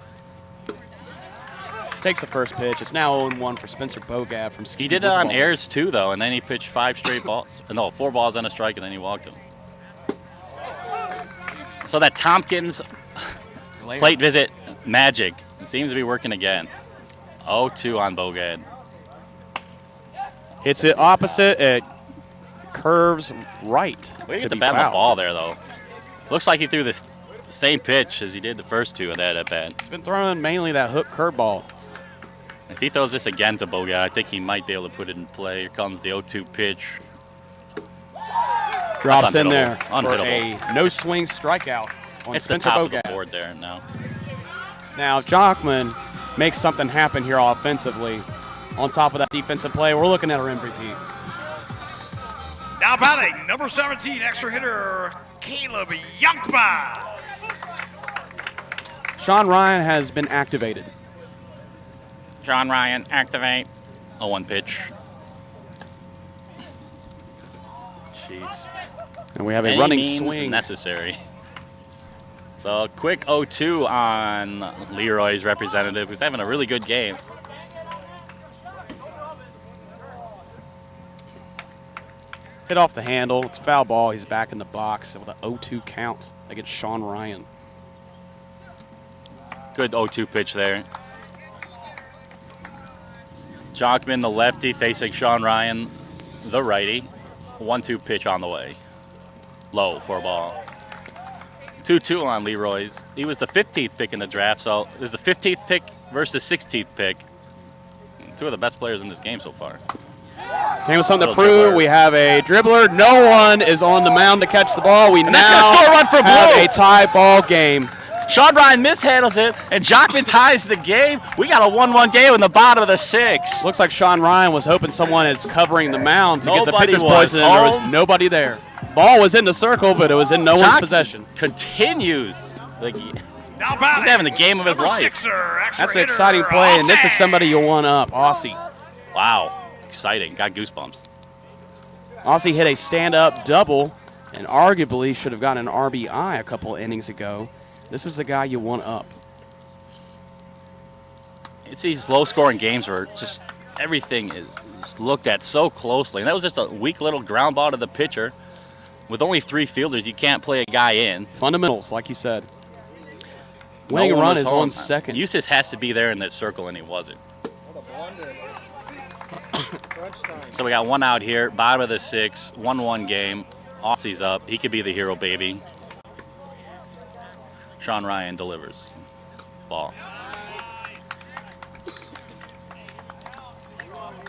Takes the first pitch. It's now 0-1 for Spencer Bogad from Ski. He did it on Ayers too, though, and then he pitched 5 straight balls. No, 4 balls and a strike, and then he walked him. So that Tompkins plate visit magic seems to be working again. 0-2 on Bogad. Hits it opposite. It curves right. Way to to get the be bat on the fouled. ball there, though. Looks like he threw the same pitch as he did the first two of that at bat. Been throwing mainly that hook curveball. If he throws this again to Bogat, I think he might be able to put it in play. Here comes the 0-2 pitch. Drops in unhittable. there for Unhittable. a no swing strikeout on It's the Spencer top of Bogat. the board there now. Now, Jockman makes something happen here offensively. On top of that defensive play, we're looking at our MVP. Now batting, number 17, extra hitter, Caleb Yankba. Sean Ryan has been activated. John Ryan, activate. 0-1 pitch. Jeez. And we have a Any running means swing. necessary. So a quick 0-2 on Leroy's representative, who's having a really good game. Hit off the handle. It's foul ball. He's back in the box with an 0-2 count against Sean Ryan. Good 0-2 pitch there. Jockman, the lefty, facing Sean Ryan, the righty. 1-2 pitch on the way. Low for a ball. 2-2 on Leroy's. He was the 15th pick in the draft, so there's the 15th pick versus the 16th pick. Two of the best players in this game so far. Came with something to Little prove. dribbler. We have a dribbler. No one is on the mound to catch the ball. We And now that's gonna score a run for have Blue. a tie ball game. Sean Ryan mishandles it, and Jockman ties the game. We got a 1-1 game in the bottom of the 6th. Looks like Sean Ryan was hoping someone is covering the mound to get the Nobody pitcher's was poison. There was home. nobody there. Ball was in the circle, but it was in no one's Jock possession. Continues. Like he's Now batting, having the game of his number life. 6er, extra That's an hitter, exciting play, and this is Aussie. somebody you want up, Aussie. Wow, exciting. Got goosebumps. Aussie hit a stand-up double and arguably should have gotten an RBI a couple innings ago. This is the guy you want up. It's these low-scoring games where just everything is looked at so closely. And that was just a weak little ground ball to the pitcher. With only 3 fielders, you can't play a guy in. Fundamentals, like you said. No Winning one run was is home. on second. Eustace has to be there in that circle, and he wasn't. So we got 1 out here, bottom of the 6th, 1-1 game. Aussie's up. He could be the hero, baby. Sean Ryan delivers. Ball.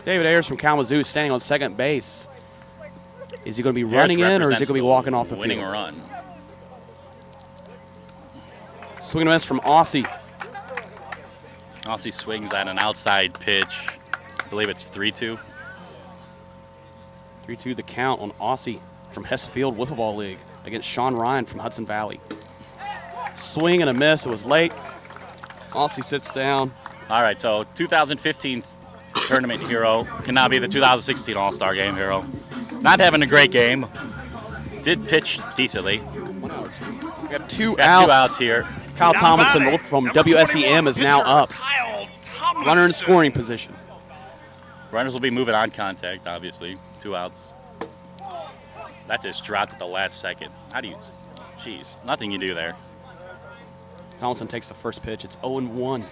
David Ayers from Kalamazoo standing on second base. Is he going to be Ayers running in, or is he represents going to be the walking off the winning field? run. Swing and a miss from Aussie. Aussie swings at an outside pitch. I believe it's 3-2. 3-2 the count on Aussie from Hess Field Wiffle Ball League against Sean Ryan from Hudson Valley. Swing and a miss. It was late. Aussie sits down. All right, so 2015 tournament hero can now be the 2016 All-Star Game hero. Not having a great game. Did pitch decently. We have two Got 2 outs. outs here. Kyle Tomlinson from WSEM is now up. Runner in scoring position. Runners will be moving on contact, obviously. 2 outs. That just dropped at the last second. How do you... Jeez, nothing you do there. Tomlinson takes the first pitch. It's 0-1.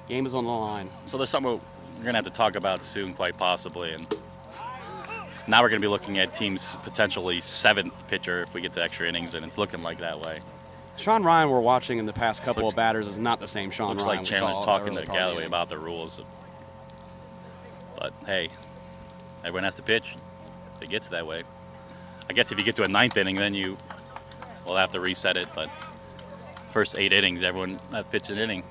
Game is on the line. So there's something we're going to have to talk about soon, quite possibly. And now we're going to be looking at teams' potentially 7th pitcher if we get to extra innings, and it's looking like that way. Sean Ryan we're watching in the past couple of batters is not the same Sean Looks Ryan like we Chandler's saw talking early to part of the Galloway game. about the rules. But hey, everyone has to pitch. It gets that way. I guess if you get to a 9th inning, then you will have to reset it. But first 8 innings, everyone pitched an inning.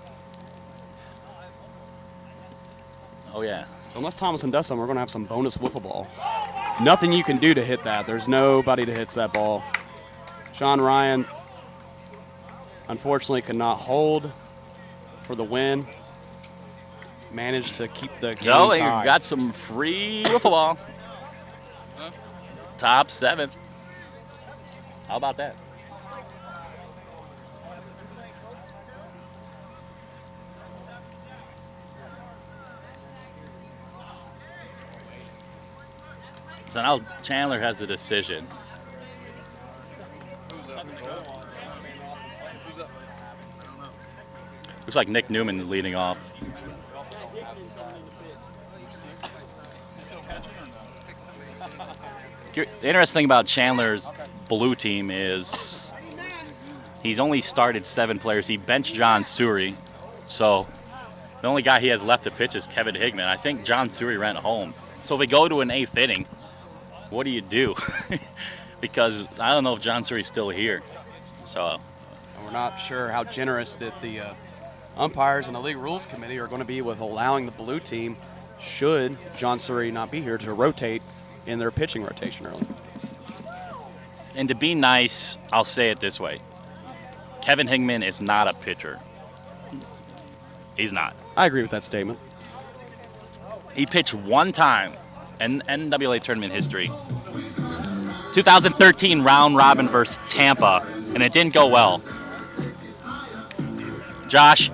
Oh yeah. So unless Tomlinson does something, we're going to have some bonus wiffle ball. Nothing you can do to hit that. There's nobody that hits that ball. Sean Ryan, unfortunately, could not hold for the win. Managed to keep the game Joe, you tied. got some free wiffle ball. Top 7. How about that? So now Chandler has a decision. Looks like Nick Newman is leading off. The interesting thing about Chandler's blue team is he's only started 7 players. He benched John Suri, so the only guy he has left to pitch is Kevin Higman. I think John Suri ran home. So if we go to an 8th inning, what do you do? Because I don't know if John Suri's still here. So we're not sure how generous that the umpires and the league rules committee are going to be with allowing the blue team, should John Suri not be here, to rotate in their pitching rotation early. And to be nice, I'll say it this way. Kevin Higman is not a pitcher. He's not. I agree with that statement. He pitched one time in NWA tournament history. 2013 round robin versus Tampa, and it didn't go well. Josh,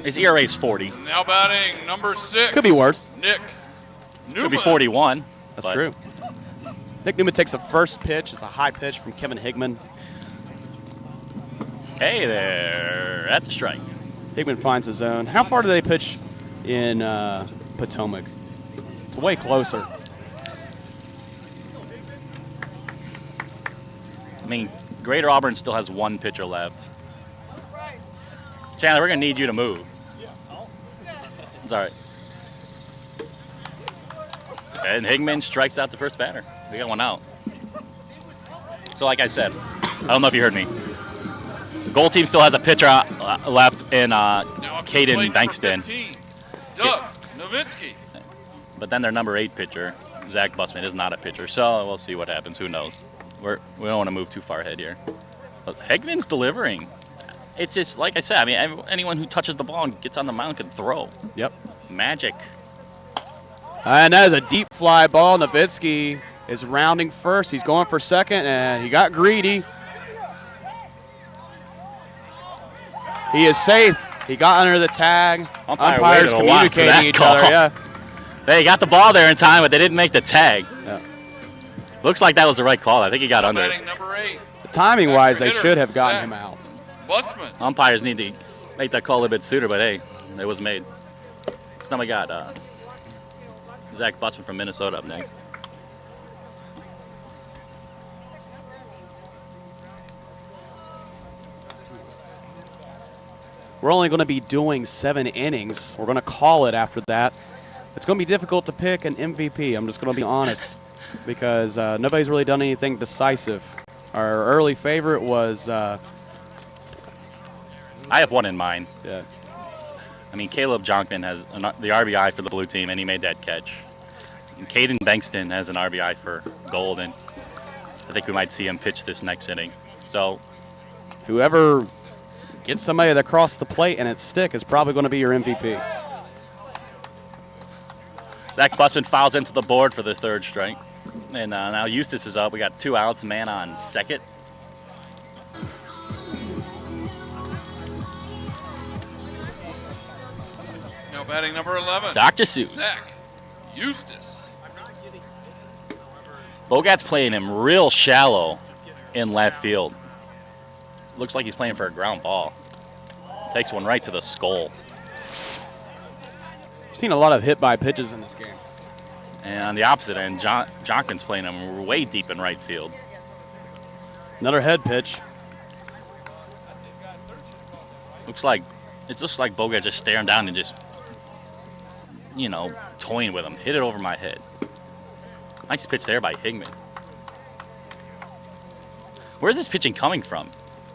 his ERA is 40. Now batting number 6. Could be worse. Nick Newman. Could be 41. That's true. Nick Newman takes the first pitch. It's a high pitch from Kevin Higman. Hey there. That's a strike. Higman finds his zone. How far do they pitch in Potomac? It's way closer. I mean, Greater Auburn still has 1 pitcher left. Chandler, we're going to need you to move. It's all right. And Higman strikes out the first batter. We got one out. So like I said, I don't know if you heard me. The goal team still has a pitcher left in Caden Bankston. Doug Nowitzki. But then their number 8 pitcher, Zach Busman, is not a pitcher. So we'll see what happens. Who knows? We don't want to move too far ahead here. But Higman's delivering. It's just, like I said, I mean, anyone who touches the ball and gets on the mound can throw. Yep. Magic. And that is a deep fly ball. Nowitzki is rounding first. He's going for second, and he got greedy. He is safe. He got under the tag. Umpires communicating each other. Yeah. They got the ball there in time, but they didn't make the tag. Yeah. Looks like that was the right call. I think he got under it. Number 8. Timing-wise, they should have gotten him out. Busman. Umpires need to make that call a bit sooner, but hey, it was made. So now we got Zach Busman from Minnesota up next. We're only going to be doing 7 innings. We're going to call it after that. It's going to be difficult to pick an MVP. I'm just going to be honest, because nobody's really done anything decisive. Our early favorite was... I have one in mind. Yeah. I mean, Caleb Jonkman has the RBI for the blue team, and he made that catch. And Caden Bankston has an RBI for gold, and I think we might see him pitch this next inning. So, whoever gets somebody that across the plate and it's stick is probably going to be your MVP. Zach Busman fouls into the board for the 3rd strike. And now Eustace is up. We got 2 outs, man on second. Now batting number 11. Dr. Seuss. Zach Eustace. Bogat's playing him real shallow in left field. Looks like he's playing for a ground ball. Takes one right to the skull. I've seen a lot of hit by pitches in this game. And on the opposite end, Jonkin's playing him way deep in right field. Another head pitch. Looks like Bogat just staring down and just, toying with him. Hit it over my head. Nice pitch there by Higman. Where's this pitching coming from?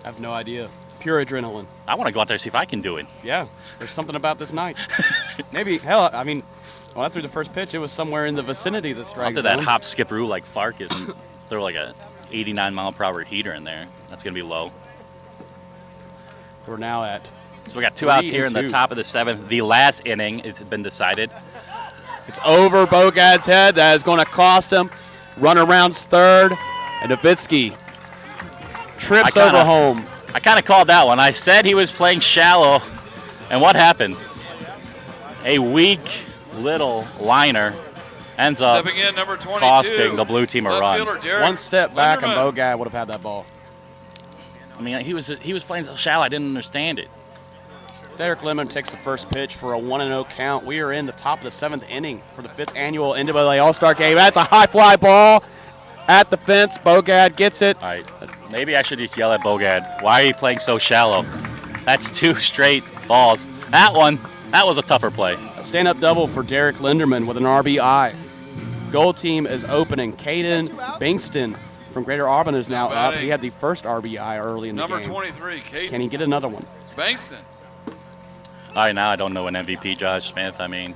I have no idea. Pure adrenaline. I want to go out there and see if I can do it. Yeah, there's something about this night. Maybe, hell, I mean, when I threw the first pitch, it was somewhere in the vicinity of the strike After zone. that hop, skip, roo like Farkas and throw like a 89-mile-per-hour heater in there. That's going to be low. We're now at So we got 2 outs here in the top of the 7th. The last inning, it's been decided. It's over Bogat's head. That is going to cost him. Runner rounds 3rd, and Nowitzki trips over home. I kind of called that one. I said he was playing shallow, and what happens? A weak little liner ends up Stepping in, number 22, costing the blue team a run. One step back, and Bogat would have had that ball. I mean, he was playing so shallow, I didn't understand it. Derek Linderman takes the first pitch for a 1-0 count. We are in the top of the 7th inning for the 5th annual NWA All-Star Game. That's a high fly ball. At the fence, Bogad gets it. All right, maybe I should just yell at Bogad. Why are you playing so shallow? That's 2 straight balls. That was a tougher play. A stand-up double for Derek Linderman with an RBI. Gold team is opening. Caden Bankston from Greater Auburn is now up. He had the first RBI early in the game. Number 23, Caden. Can he get another one? Bankston. All right, now I don't know an MVP, Josh Smith. I mean,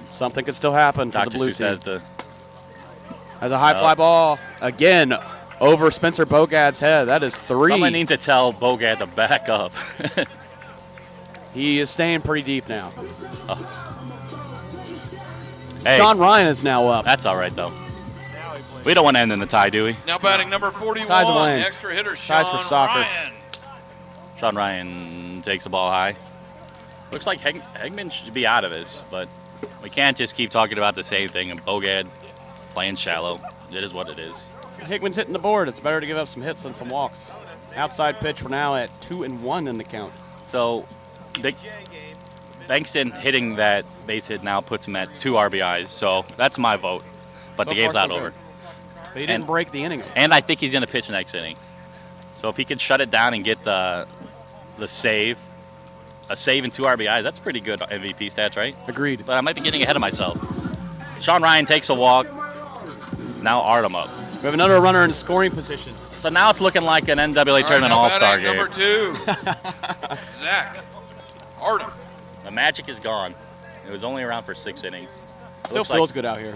something could still happen for the Dr. blue Seuss team. has a high fly ball again over Spencer Bogad's head. That is 3. Someone needs to tell Bogad to back up. He is staying pretty deep now. Hey, Sean Ryan is now up. That's all right, though. We don't want to end in the tie, do we? Now batting number 41, Ties away. extra hitter Ties for Sean soccer. Ryan. Sean Ryan takes the ball high. Looks like Hegman should be out of this, but we can't just keep talking about the same thing. And Bogad playing shallow. It is what it is. Hickman's hitting the board. It's better to give up some hits than some walks. Outside pitch, we're now at 2-1 in the count. So Bankston hitting that base hit now puts him at 2 RBIs. So that's my vote. But So the game's far, not so over. good. But he didn't break the inning. And I think he's going to pitch next inning. So if he can shut it down and get the save, a save and 2 RBIs, that's pretty good MVP stats, right? Agreed. But I might be getting ahead of myself. Sean Ryan takes a walk. Now Artem up. We have another runner in scoring position. So now it's looking like an NWA tournament now all-star batting game. Number 2, Zach Artem. The magic is gone. It was only around for 6 innings. Still feels good out here.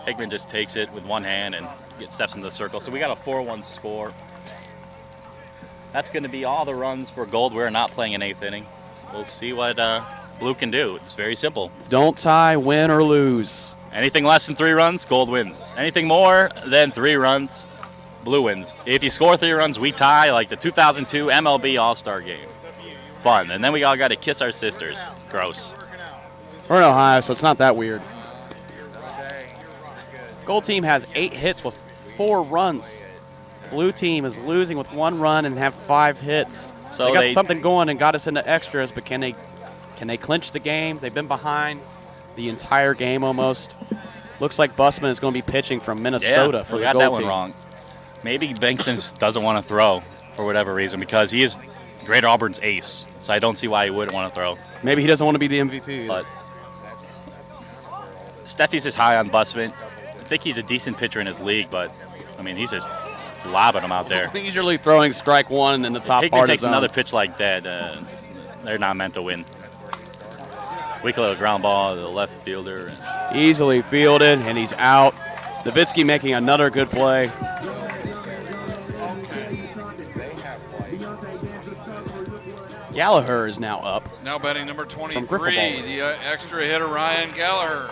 Hickman just takes it with one hand and steps into the circle. So we got a 4-1 score. That's going to be all the runs for Gold. We're not playing an 8th inning. We'll see what Blue can do. It's very simple. Don't tie, win, or lose. Anything less than 3 runs, Gold wins. Anything more than 3 runs, Blue wins. If you score 3 runs, we tie like the 2002 MLB All-Star Game. Fun. And then we all got to kiss our sisters. Gross. We're in Ohio, so it's not that weird. Gold team has 8 hits with 4 runs. Blue team is losing with 1 run and have 5 hits. So they got something going and got us into extras, but can they clinch the game? They've been behind the entire game almost. Looks like Busman is going to be pitching from Minnesota for the got Gold that one team. wrong. Maybe Bankston doesn't want to throw for whatever reason because he is Greater Auburn's ace. So I don't see why he wouldn't want to throw. Maybe he doesn't want to be the MVP. But Steffi's is high on Busman. I think he's a decent pitcher in his league, but I mean he's just lobbing him out there. He's usually throwing strike 1 in the top Hickman part of takes the zone. another pitch like that. They're not meant to win. Weak little ground ball to the left fielder. Easily fielded, and he's out. Nowitzki making another good play. Gallagher is now up. Now batting number From 23, Griffball. the extra hitter Ryan Gallagher.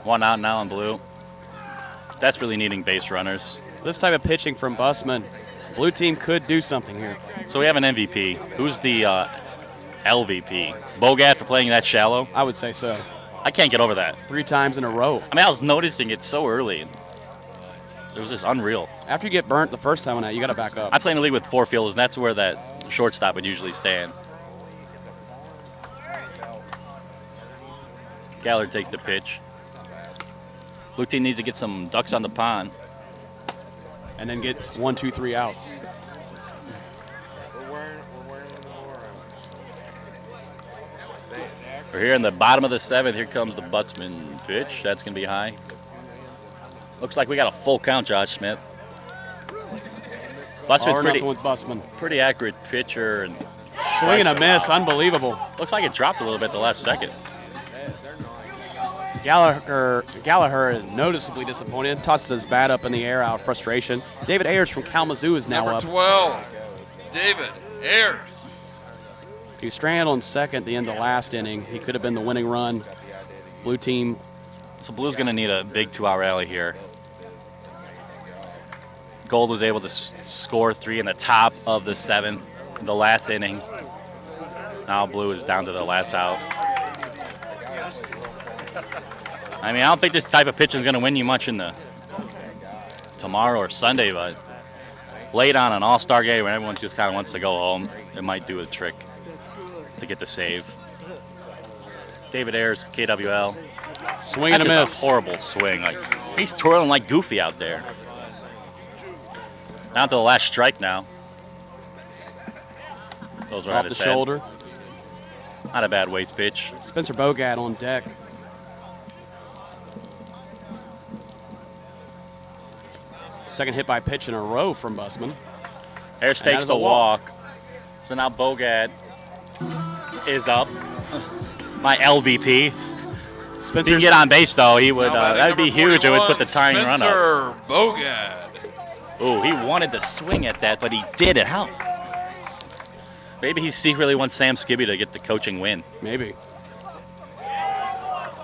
1 out now in Blue. Desperately needing base runners. This type of pitching from Busman, Blue team could do something here. So we have an MVP. Who's the LVP? Bogad for playing that shallow? I would say so. I can't get over that. 3 times in a row. I mean, I was noticing it so early. It was just unreal. After you get burnt the first time on that, you got to back up. I play in a league with 4 fielders, and that's where that shortstop would usually stand. Gallagher takes the pitch. Blue team needs to get some ducks on the pond. And then get 1, 2, 3 outs. We're here in the bottom of the 7th. Here comes the Busman pitch. That's going to be high. Looks like we got a full count, Josh Smith. Busman's pretty accurate pitcher. And Swing and a miss, unbelievable. Looks like it dropped a little bit the last second. Gallagher is noticeably disappointed. Tosses his bat up in the air out of frustration. David Ayers from Kalamazoo is now Number up. 12, David Ayers. He stranded on second at the end of the last inning. He could have been the winning run. Blue team. So Blue's going to need a big 2-out rally here. Gold was able to score 3 in the top of the 7th, the last inning. Now Blue is down to the last out. I mean, I don't think this type of pitch is going to win you much in the tomorrow or Sunday, but late on an all-star game when everyone just kind of wants to go home, it might do a trick to get the save. David Ayers, KWL. Swing That's and a just miss. a horrible swing. Like he's twirling like Goofy out there. Down to the last strike now. Those right Off at the his head. shoulder. Not a bad waist pitch. Spencer Bogat on deck. Second hit by pitch in a row from Busman. Harris And that takes is the a walk. walk. So now Bogat is up. My LVP. If he can get on base though, he would. That would be huge. It would put the tying run up. Spencer Bogat. Oh, he wanted to swing at that, but he didn't. How? Maybe he secretly wants Sam Skibby to get the coaching win. Maybe.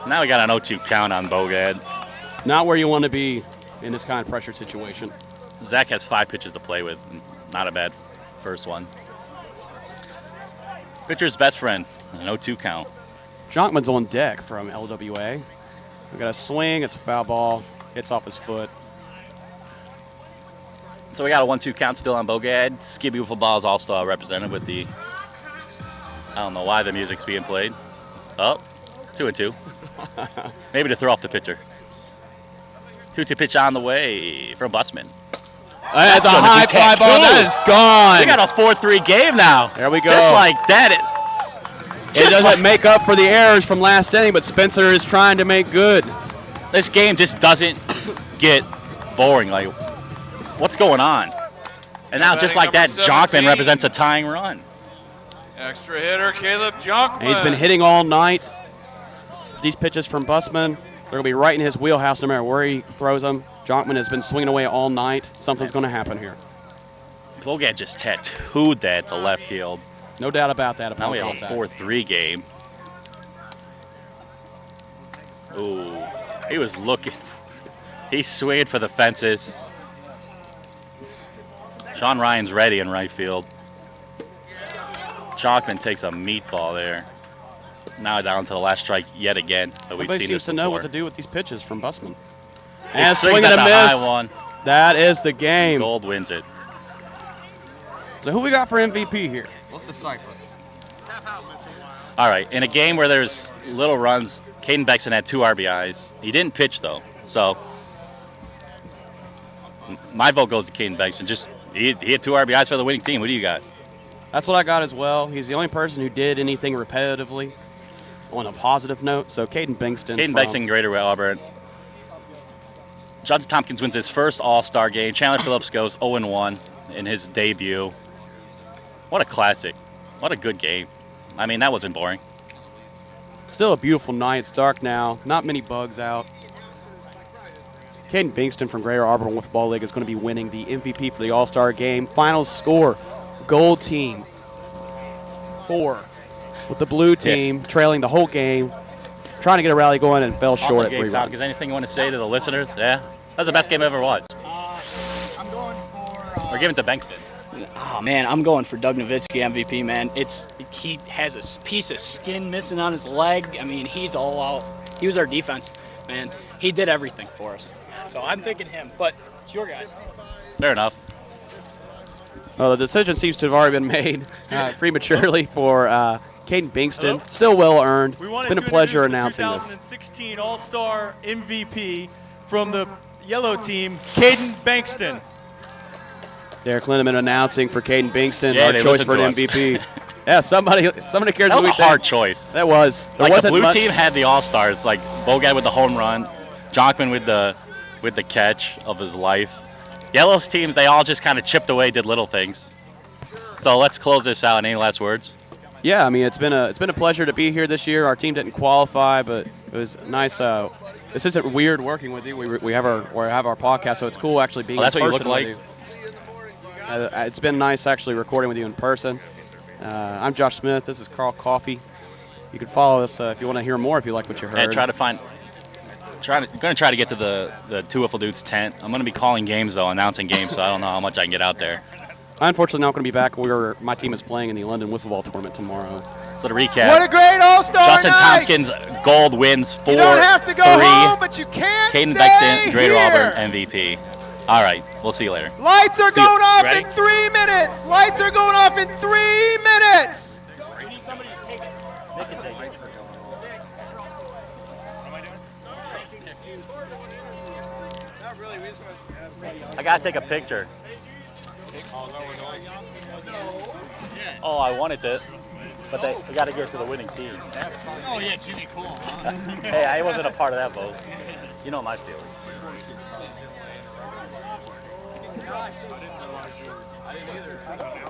Now we got an 0-2 count on Bogat. Not where you want to be in this kind of pressure situation. Zach has 5 pitches to play with. Not a bad first one. Pitcher's best friend, an 0-2 count. Jonkman's on deck from LWA. We got a swing. It's a foul ball. Hits off his foot. So we got a 1-2 count still on Bogad. Skibby with Football's All-Star represented with the, I don't know why the music's being played. Oh, 2-2. Maybe to throw off the pitcher. 2-2 pitch on the way from Busman. That's a high fly ball. That is gone. We got a 4-3 game now. There we go. Just like that. It doesn't make up for the errors from last inning, but Spencer is trying to make good. This game just doesn't get boring. Like, what's going on? And now, just like that, Jonkman represents a tying run. Extra hitter Caleb Jonkman. And he's been hitting all night. These pitches from Busman, they're going to be right in his wheelhouse no matter where he throws them. Jonkman has been swinging away all night. Something's going to happen here. Bogat just tattooed that to left field. No doubt about that. Now we have a 4-3 game. Ooh, he was looking. He's swinging for the fences. Sean Ryan's ready in right field. Jonkman takes a meatball there. Now down to the last strike yet again. But we've Everybody seen seems this to before. know what to do with these pitches from Busman. He And swings swing at and a the high miss. one. That is the game. Gold wins it. So who we got for MVP here? Let's decipher. All right, in a game where there's little runs, Caden Bexton had 2 RBIs. He didn't pitch though, so my vote goes to Caden Bexton. Just he had 2 RBIs for the winning team. What do you got? That's what I got as well. He's the only person who did anything repetitively on a positive note. So Caden Bexton. Caden Bexton, Greater Auburn. Johnson Tompkins wins his first All-Star game. Chandler Phillips goes 0-1 in his debut. What a classic. What a good game. I mean, that wasn't boring. Still a beautiful night. It's dark now. Not many bugs out. Caden Bexton from Greater Auburn Football League is going to be winning the MVP for the All-Star game. Final score, Gold Team 4, with the Blue Team trailing the whole game, trying to get a rally going and fell short at 3 runs. Tompkins, anything you want to say to the listeners? Yeah? That's the best game I ever watched. I'm going for. Or give it to Bexton. Oh man, I'm going for Doug Nowitzki MVP, man. He has a piece of skin missing on his leg. I mean, he's all out. He was our defense, man. He did everything for us. So I'm thinking him, but it's your guys. Fair enough. Well, the decision seems to have already been made prematurely for Caden Bexton. Still well earned. It's been a pleasure announcing this. 2016 All-Star MVP from the yellow team, Caden Bexton. Derek Lindemann announcing for Caden Bexton, Yeah, our they choice for an listened to MVP. Yeah, somebody cares That what was we a think. hard choice. That was. There Like the wasn't blue much. team had the All-Stars, like Bogat with the home run, Jonkman with the catch of his life. Yellow's teams, they all just kind of chipped away, did little things. So let's close this out. Any last words? Yeah, I mean it's been a pleasure to be here this year. Our team didn't qualify, but it was nice. This isn't weird working with you. We have our podcast, so it's cool actually being. Oh, that's in what you person look with you. It's been nice actually recording with you in person. I'm Josh Smith. This is Carl Coffey. You can follow us if you want to hear more. If you like what you heard. And I'm going to try to get to the Two Wiffle Dudes tent. I'm going to be calling games though, announcing games, so I don't know how much I can get out there. I'm unfortunately not going to be back. My team is playing in the London Wiffle Ball tournament tomorrow. So to recap, What a great All-Star Justin night! Tompkins gold wins 4-3. You don't have to go home, but you can't Caden stay Bexton, Greater here. Auburn MVP. All right, we'll see you later. Lights are See you. going off Ready? in 3 minutes. Lights are going off in 3 minutes. I gotta take a picture. Oh, I wanted to, but we gotta get to the winning team. Oh, yeah, Jimmy Cole, huh? Hey, I wasn't a part of that vote. You know my feelings. I didn't either.